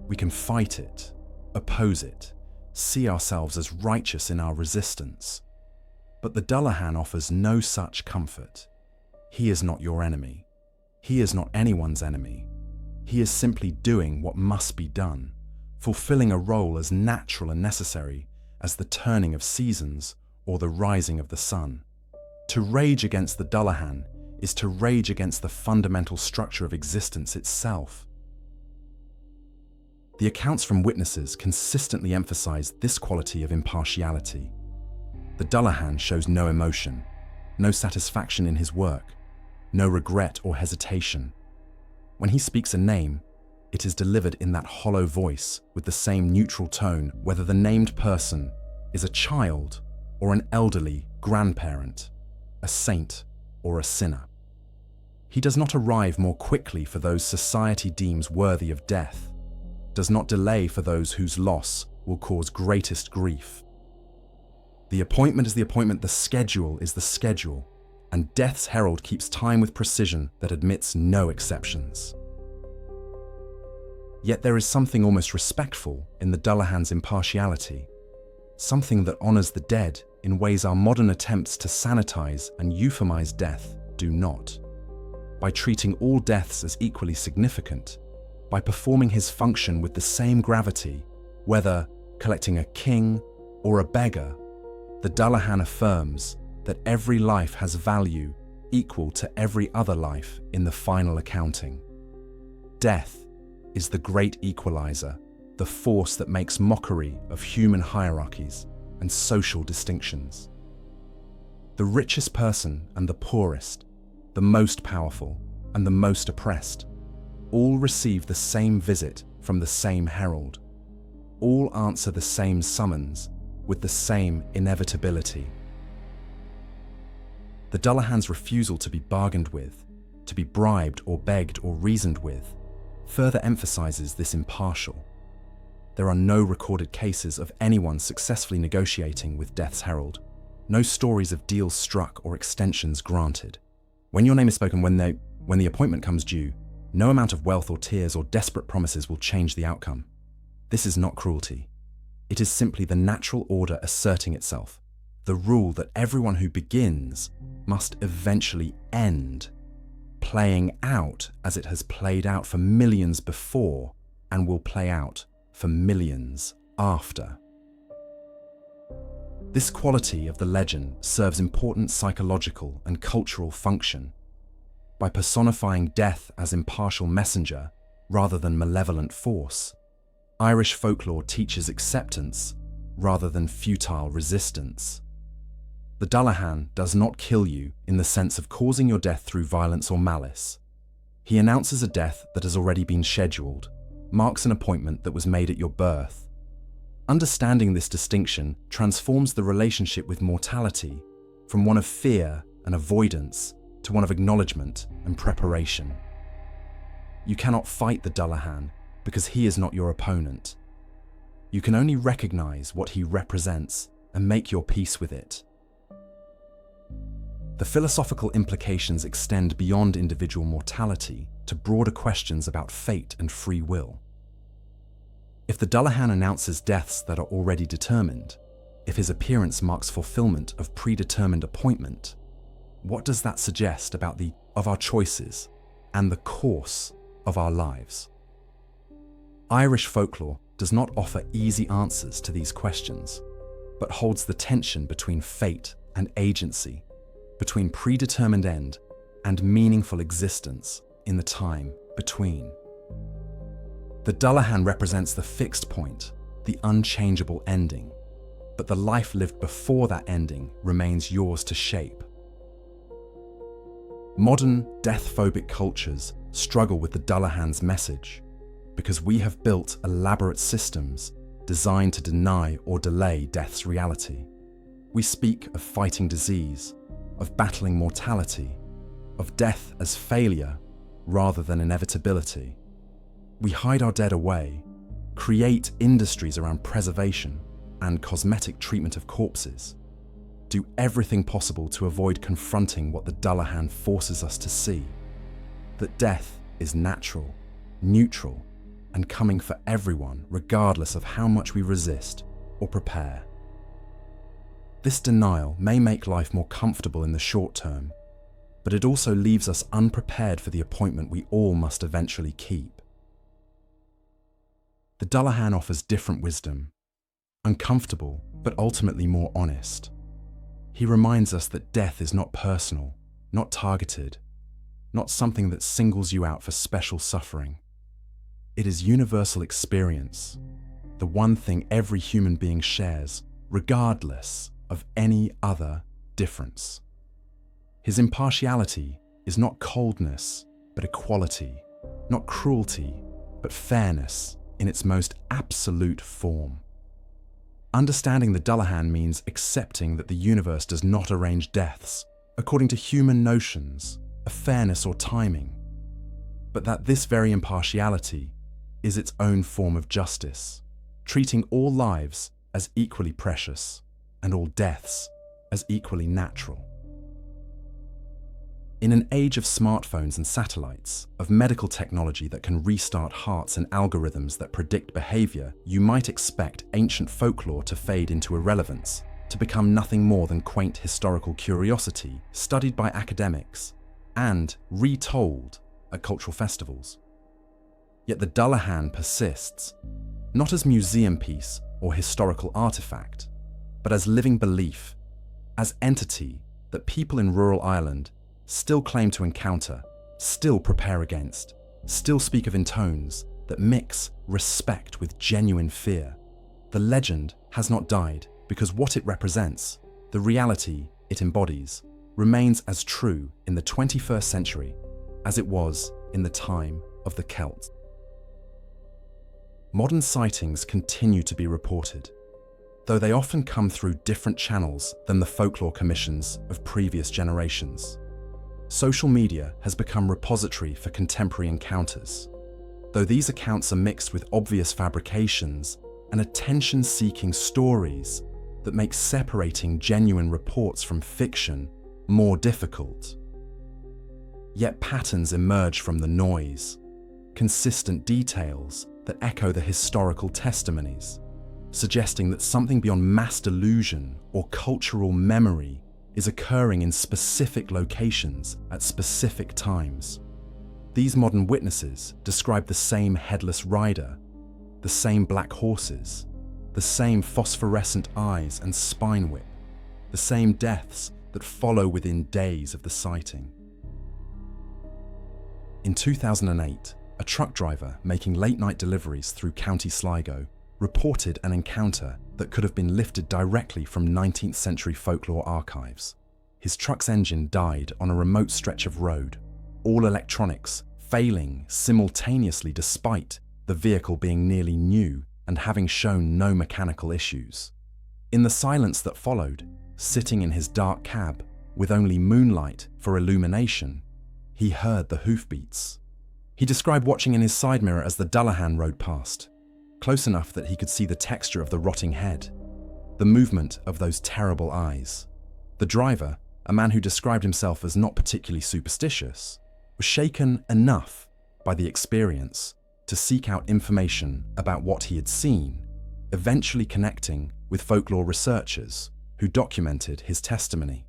We can fight it, oppose it, see ourselves as righteous in our resistance. But the Dullahan offers no such comfort. He is not your enemy. He is not anyone's enemy. He is simply doing what must be done, fulfilling a role as natural and necessary as the turning of seasons or the rising of the sun. To rage against the Dullahan is to rage against the fundamental structure of existence itself. The accounts from witnesses consistently emphasize this quality of impartiality. The Dullahan shows no emotion, no satisfaction in his work, no regret or hesitation. When he speaks a name, it is delivered in that hollow voice with the same neutral tone, whether the named person is a child or an elderly grandparent, a saint or a sinner. He does not arrive more quickly for those society deems worthy of death, does not delay for those whose loss will cause greatest grief. The appointment is the appointment, the schedule is the schedule, and death's herald keeps time with precision that admits no exceptions. Yet there is something almost respectful in the Dullahan's impartiality, something that honors the dead in ways our modern attempts to sanitize and euphemize death do not. By treating all deaths as equally significant, by performing his function with the same gravity, whether collecting a king or a beggar, the Dullahan affirms that every life has value equal to every other life in the final accounting. Death is the great equalizer, the force that makes mockery of human hierarchies and social distinctions. The richest person and the poorest, the most powerful and the most oppressed, all receive the same visit from the same herald. All answer the same summons with the same inevitability. The Dullahan's refusal to be bargained with, to be bribed or begged or reasoned with, further emphasizes this impartial. There are no recorded cases of anyone successfully negotiating with Death's herald, no stories of deals struck or extensions granted. When your name is spoken, when the appointment comes due, no amount of wealth or tears or desperate promises will change the outcome. This is not cruelty. It is simply the natural order asserting itself, the rule that everyone who begins must eventually end, playing out as it has played out for millions before and will play out for millions after. This quality of the legend serves important psychological and cultural function. By personifying death as impartial messenger rather than malevolent force, Irish folklore teaches acceptance rather than futile resistance. The Dullahan does not kill you in the sense of causing your death through violence or malice. He announces a death that has already been scheduled, marks an appointment that was made at your birth. Understanding this distinction transforms the relationship with mortality from one of fear and avoidance to one of acknowledgement and preparation. You cannot fight the Dullahan, because he is not your opponent. You can only recognize what he represents and make your peace with it. The philosophical implications extend beyond individual mortality to broader questions about fate and free will. If the Dullahan announces deaths that are already determined, if his appearance marks fulfillment of predetermined appointment, what does that suggest about our choices and the course of our lives? Irish folklore does not offer easy answers to these questions, but holds the tension between fate and agency, between predetermined end and meaningful existence in the time between. The Dullahan represents the fixed point, the unchangeable ending, but the life lived before that ending remains yours to shape. Modern, death-phobic cultures struggle with the Dullahan's message because we have built elaborate systems designed to deny or delay death's reality. We speak of fighting disease, of battling mortality, of death as failure rather than inevitability. We hide our dead away, create industries around preservation and cosmetic treatment of corpses, do everything possible to avoid confronting what the Dullahan forces us to see, that death is natural, neutral, and coming for everyone regardless of how much we resist or prepare. This denial may make life more comfortable in the short term, but it also leaves us unprepared for the appointment we all must eventually keep. The Dullahan offers different wisdom, uncomfortable but ultimately more honest. He reminds us that death is not personal, not targeted, not something that singles you out for special suffering. It is universal experience, the one thing every human being shares, regardless of any other difference. His impartiality is not coldness, but equality, not cruelty, but fairness in its most absolute form. Understanding the Dullahan means accepting that the universe does not arrange deaths according to human notions of fairness or timing, but that this very impartiality is its own form of justice, treating all lives as equally precious and all deaths as equally natural. In an age of smartphones and satellites, of medical technology that can restart hearts and algorithms that predict behavior, you might expect ancient folklore to fade into irrelevance, to become nothing more than quaint historical curiosity studied by academics and retold at cultural festivals. Yet the Dullahan persists, not as museum piece or historical artifact, but as living belief, as entity that people in rural Ireland still claim to encounter, still prepare against, still speak of in tones that mix respect with genuine fear. The legend has not died because what it represents, the reality it embodies, remains as true in the 21st century as it was in the time of the Celts. Modern sightings continue to be reported, though they often come through different channels than the folklore commissions of previous generations. Social media has become repository for contemporary encounters, though these accounts are mixed with obvious fabrications and attention-seeking stories that make separating genuine reports from fiction more difficult. Yet patterns emerge from the noise, consistent details that echo the historical testimonies, suggesting that something beyond mass delusion or cultural memory is occurring in specific locations at specific times. These modern witnesses describe the same headless rider, the same black horses, the same phosphorescent eyes and spine whip, the same deaths that follow within days of the sighting. In 2008, a truck driver making late-night deliveries through County Sligo reported an encounter that could have been lifted directly from 19th century folklore archives. His truck's engine died on a remote stretch of road, all electronics failing simultaneously despite the vehicle being nearly new and having shown no mechanical issues. In the silence that followed, sitting in his dark cab with only moonlight for illumination, he heard the hoofbeats. He described watching in his side mirror as the Dullahan rode past, close enough that he could see the texture of the rotting head, the movement of those terrible eyes. The driver, a man who described himself as not particularly superstitious, was shaken enough by the experience to seek out information about what he had seen, eventually connecting with folklore researchers who documented his testimony.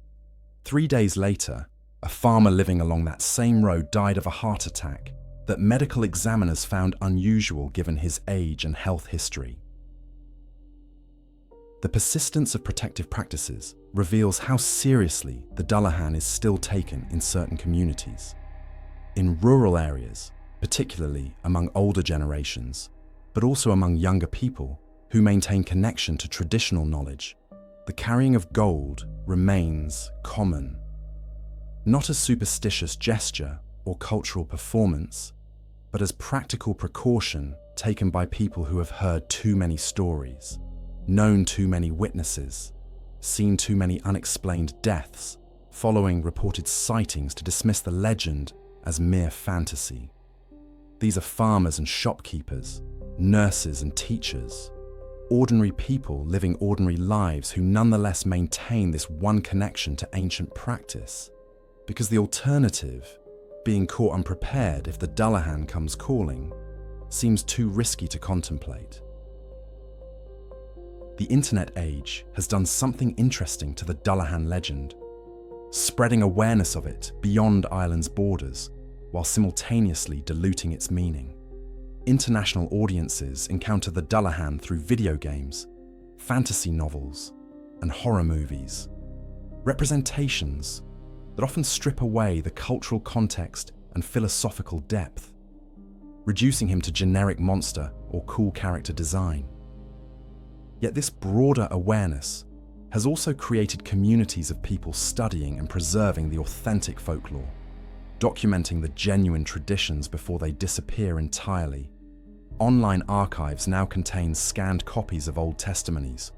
3 days later, a farmer living along that same road died of a heart attack that medical examiners found unusual given his age and health history. The persistence of protective practices reveals how seriously the Dullahan is still taken in certain communities. In rural areas, particularly among older generations, but also among younger people who maintain connection to traditional knowledge, the carrying of gold remains common. Not as superstitious gesture or cultural performance, but as practical precaution taken by people who have heard too many stories, known too many witnesses, seen too many unexplained deaths, following reported sightings to dismiss the legend as mere fantasy. These are farmers and shopkeepers, nurses and teachers, ordinary people living ordinary lives who nonetheless maintain this one connection to ancient practice, because the alternative, being caught unprepared if the Dullahan comes calling, seems too risky to contemplate. The internet age has done something interesting to the Dullahan legend, spreading awareness of it beyond Ireland's borders while simultaneously diluting its meaning. International audiences encounter the Dullahan through video games, fantasy novels, and horror movies. Representations that often strip away the cultural context and philosophical depth, reducing him to generic monster or cool character design. Yet this broader awareness has also created communities of people studying and preserving the authentic folklore, documenting the genuine traditions before they disappear entirely. Online archives now contain scanned copies of old testimonies,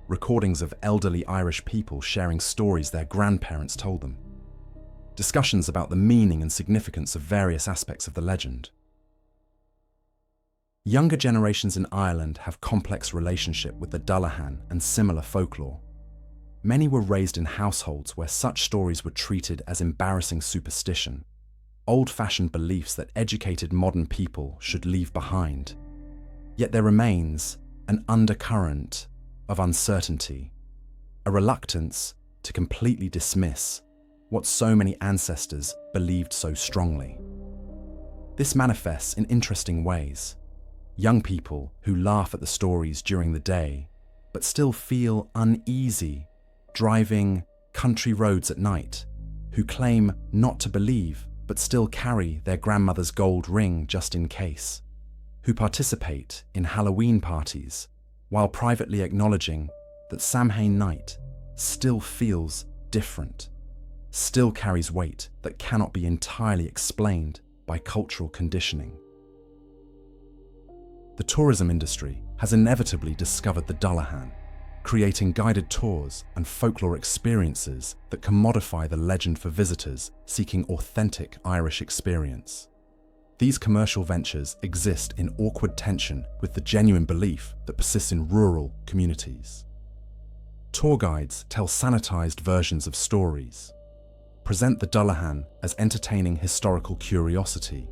recordings of elderly Irish people sharing stories their grandparents told them, discussions about the meaning and significance of various aspects of the legend. Younger generations in Ireland have complex relationship with the Dullahan and similar folklore. Many were raised in households where such stories were treated as embarrassing superstition, old-fashioned beliefs that educated modern people should leave behind. Yet there remains an undercurrent of uncertainty, a reluctance to completely dismiss what so many ancestors believed so strongly. This manifests in interesting ways. Young people who laugh at the stories during the day, but still feel uneasy driving country roads at night, who claim not to believe but still carry their grandmother's gold ring just in case, who participate in Halloween parties while privately acknowledging that Samhain night still feels different, still carries weight that cannot be entirely explained by cultural conditioning. The tourism industry has inevitably discovered the Dullahan, creating guided tours and folklore experiences that commodify the legend for visitors seeking authentic Irish experience. These commercial ventures exist in awkward tension with the genuine belief that persists in rural communities. Tour guides tell sanitized versions of stories, present the Dullahan as entertaining historical curiosity,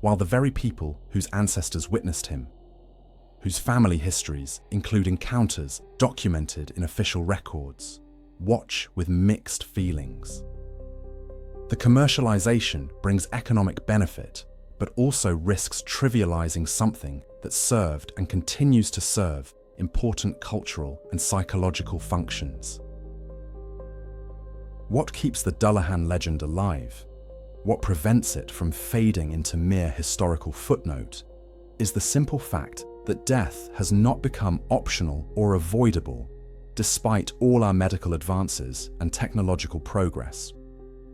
while the very people whose ancestors witnessed him, whose family histories include encounters documented in official records, watch with mixed feelings. The commercialization brings economic benefit, but also risks trivializing something that served and continues to serve important cultural and psychological functions. What keeps the Dullahan legend alive? What prevents it from fading into mere historical footnote is the simple fact that death has not become optional or avoidable despite all our medical advances and technological progress.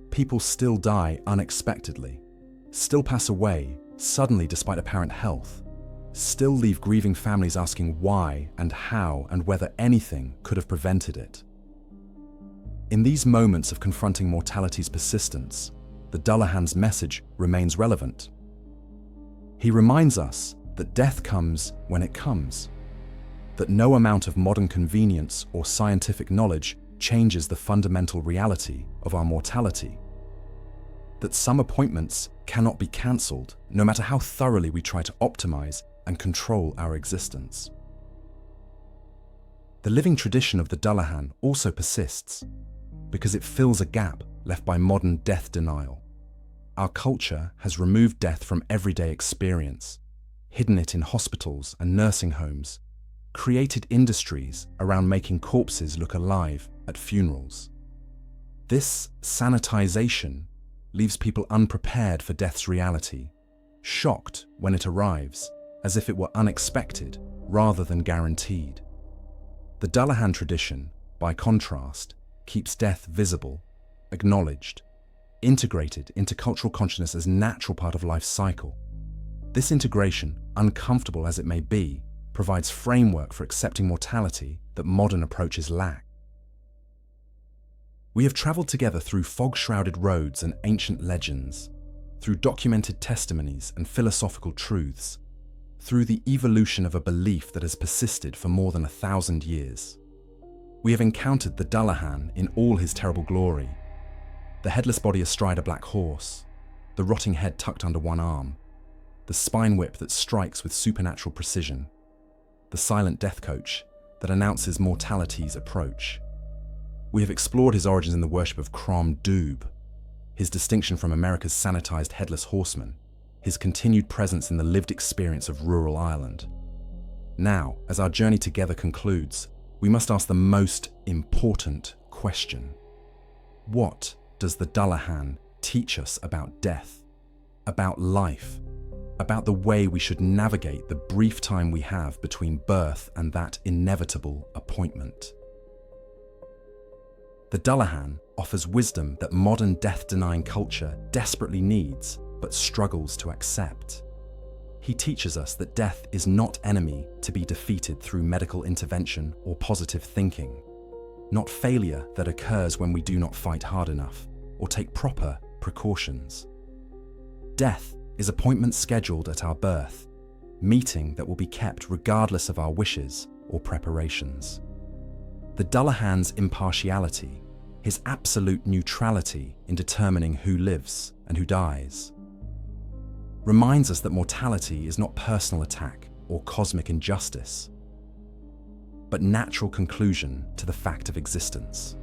People still die unexpectedly, still pass away suddenly despite apparent health, still leave grieving families asking why and how and whether anything could have prevented it. In these moments of confronting mortality's persistence, the Dullahan's message remains relevant. He reminds us that death comes when it comes, that no amount of modern convenience or scientific knowledge changes the fundamental reality of our mortality, that some appointments cannot be cancelled no matter how thoroughly we try to optimize and control our existence. The living tradition of the Dullahan also persists because it fills a gap left by modern death denial. Our culture has removed death from everyday experience, hidden it in hospitals and nursing homes, created industries around making corpses look alive at funerals. This sanitization leaves people unprepared for death's reality, shocked when it arrives, as if it were unexpected rather than guaranteed. The Dullahan tradition, by contrast, keeps death visible, acknowledged, integrated into cultural consciousness as a natural part of life's cycle. This integration, uncomfortable as it may be, provides framework for accepting mortality that modern approaches lack. We have traveled together through fog-shrouded roads and ancient legends, through documented testimonies and philosophical truths, through the evolution of a belief that has persisted for more than 1,000 years. We have encountered the Dullahan in all his terrible glory, the headless body astride a black horse, the rotting head tucked under one arm, the spine whip that strikes with supernatural precision, the silent death coach that announces mortality's approach. We have explored his origins in the worship of Crom Dubh, his distinction from America's sanitized Headless Horseman, his continued presence in the lived experience of rural Ireland. Now, as our journey together concludes, we must ask the most important question. What does the Dullahan teach us about death, about life, about the way we should navigate the brief time we have between birth and that inevitable appointment? The Dullahan offers wisdom that modern death-denying culture desperately needs but struggles to accept. He teaches us that death is not enemy to be defeated through medical intervention or positive thinking, not failure that occurs when we do not fight hard enough or take proper precautions. Death is appointment scheduled at our birth, meeting that will be kept regardless of our wishes or preparations. The Dullahan's impartiality, his absolute neutrality in determining who lives and who dies, reminds us that mortality is not personal attack or cosmic injustice, but natural conclusion to the fact of existence.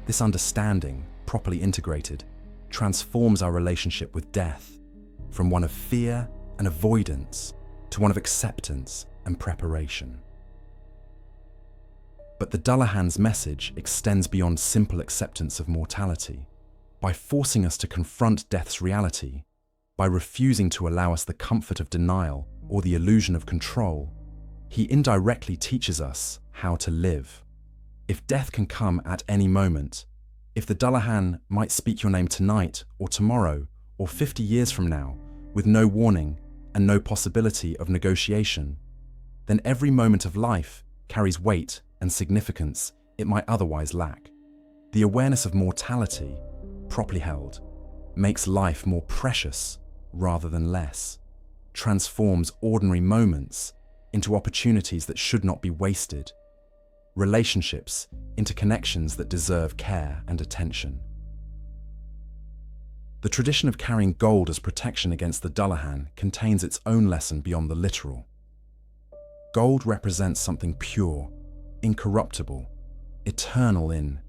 This understanding, properly integrated, transforms our relationship with death from one of fear and avoidance to one of acceptance and preparation. But the Dullahan's message extends beyond simple acceptance of mortality. By forcing us to confront death's reality, by refusing to allow us the comfort of denial or the illusion of control, he indirectly teaches us how to live. If death can come at any moment, if the Dullahan might speak your name tonight or tomorrow or 50 years from now with no warning and no possibility of negotiation, then every moment of life carries weight and significance it might otherwise lack. The awareness of mortality, properly held, makes life more precious rather than less, transforms ordinary moments into opportunities that should not be wasted, relationships into connections that deserve care and attention. The tradition of carrying gold as protection against the Dullahan contains its own lesson beyond the literal. Gold represents something pure, incorruptible, eternal in.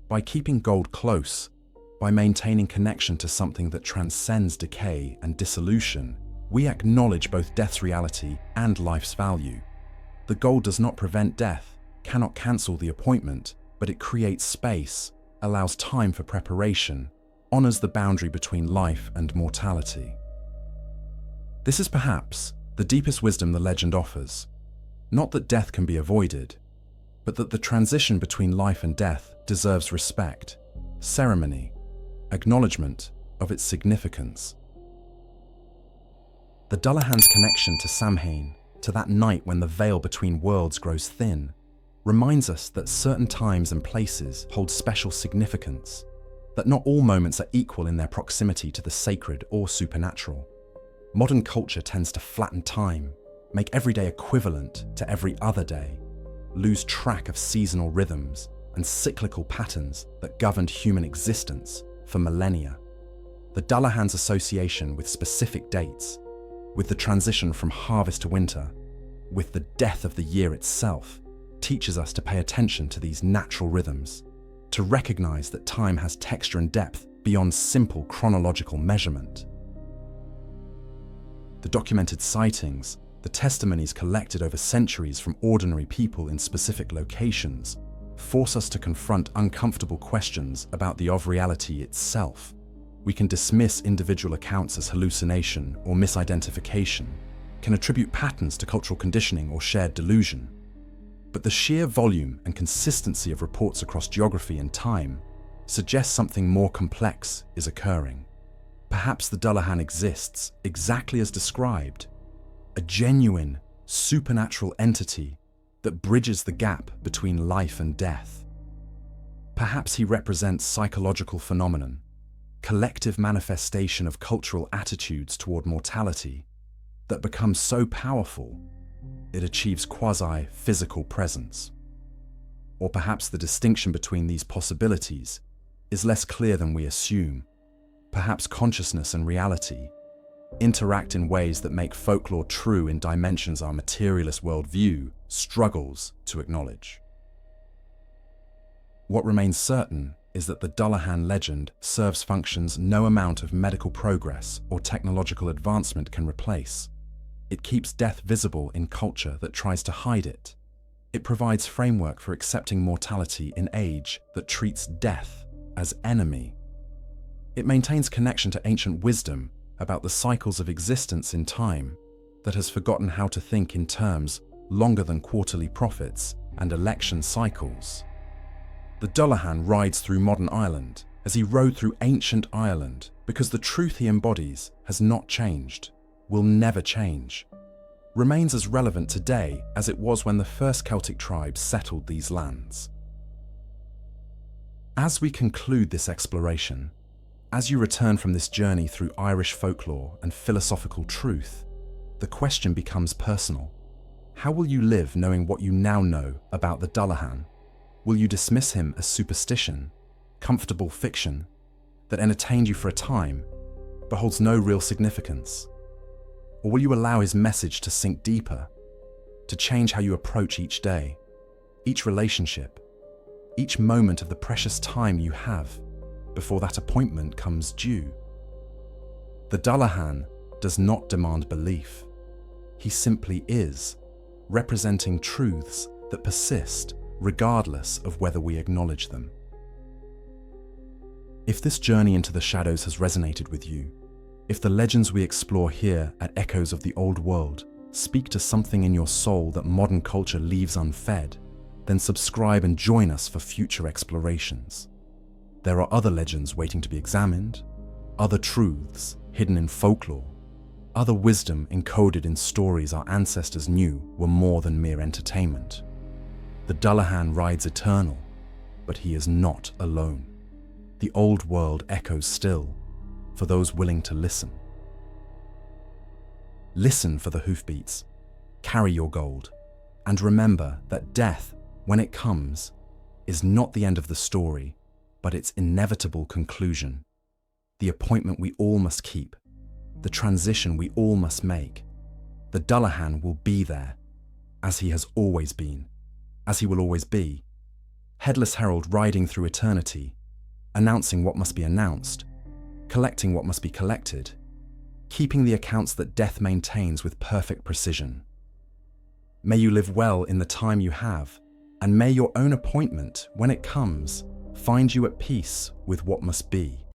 By keeping gold close, by maintaining connection to something that transcends decay and dissolution, we acknowledge both death's reality and life's value. The gold does not prevent death, cannot cancel the appointment, but it creates space, allows time for preparation, honors the boundary between life and mortality. This is perhaps the deepest wisdom the legend offers. Not that death can be avoided, but that the transition between life and death deserves respect, ceremony, acknowledgement of its significance. The Dullahan's connection to Samhain, to that night when the veil between worlds grows thin, reminds us that certain times and places hold special significance, that not all moments are equal in their proximity to the sacred or supernatural. Modern culture tends to flatten time, make every day equivalent to every other day, lose track of seasonal rhythms and cyclical patterns that governed human existence for millennia. The Dullahan's association with specific dates, with the transition from harvest to winter, with the death of the year itself, teaches us to pay attention to these natural rhythms, to recognize that time has texture and depth beyond simple chronological measurement. The documented sightings, the testimonies collected over centuries from ordinary people in specific locations, force us to confront uncomfortable questions about the of reality itself. We can dismiss individual accounts as hallucination or misidentification, can attribute patterns to cultural conditioning or shared delusion. But the sheer volume and consistency of reports across geography and time suggests something more complex is occurring. Perhaps the Dullahan exists exactly as described, a genuine, supernatural entity that bridges the gap between life and death. Perhaps he represents psychological phenomenon, collective manifestation of cultural attitudes toward mortality that becomes so powerful it achieves quasi-physical presence. Or perhaps the distinction between these possibilities is less clear than we assume. Perhaps consciousness and reality interact in ways that make folklore true in dimensions our materialist worldview struggles to acknowledge. What remains certain is that the Dullahan legend serves functions no amount of medical progress or technological advancement can replace. It keeps death visible in culture that tries to hide it. It provides framework for accepting mortality in age that treats death as enemy. It maintains connection to ancient wisdom about the cycles of existence in time that has forgotten how to think in terms longer than quarterly profits and election cycles. The Dullahan rides through modern Ireland as he rode through ancient Ireland because the truth he embodies has not changed, will never change, remains as relevant today as it was when the first Celtic tribes settled these lands. As we conclude this exploration, as you return from this journey through Irish folklore and philosophical truth, the question becomes personal. How will you live knowing what you now know about the Dullahan? Will you dismiss him as superstition, comfortable fiction that entertained you for a time but holds no real significance? Or will you allow his message to sink deeper, to change how you approach each day, each relationship, each moment of the precious time you have before that appointment comes due? The Dullahan does not demand belief. He simply is, representing truths that persist regardless of whether we acknowledge them. If this journey into the shadows has resonated with you, if the legends we explore here at Echoes of the Old World speak to something in your soul that modern culture leaves unfed, then subscribe and join us for future explorations. There are other legends waiting to be examined, other truths hidden in folklore, other wisdom encoded in stories our ancestors knew were more than mere entertainment. The Dullahan rides eternal, but he is not alone. The old world echoes still, for those willing to listen. Listen for the hoofbeats, carry your gold, and remember that death, when it comes, is not the end of the story, but its inevitable conclusion. The appointment we all must keep, the transition we all must make. The Dullahan will be there, as he has always been, as he will always be. Headless herald riding through eternity, announcing what must be announced, collecting what must be collected, keeping the accounts that death maintains with perfect precision. May you live well in the time you have, and may your own appointment, when it comes, find you at peace with what must be.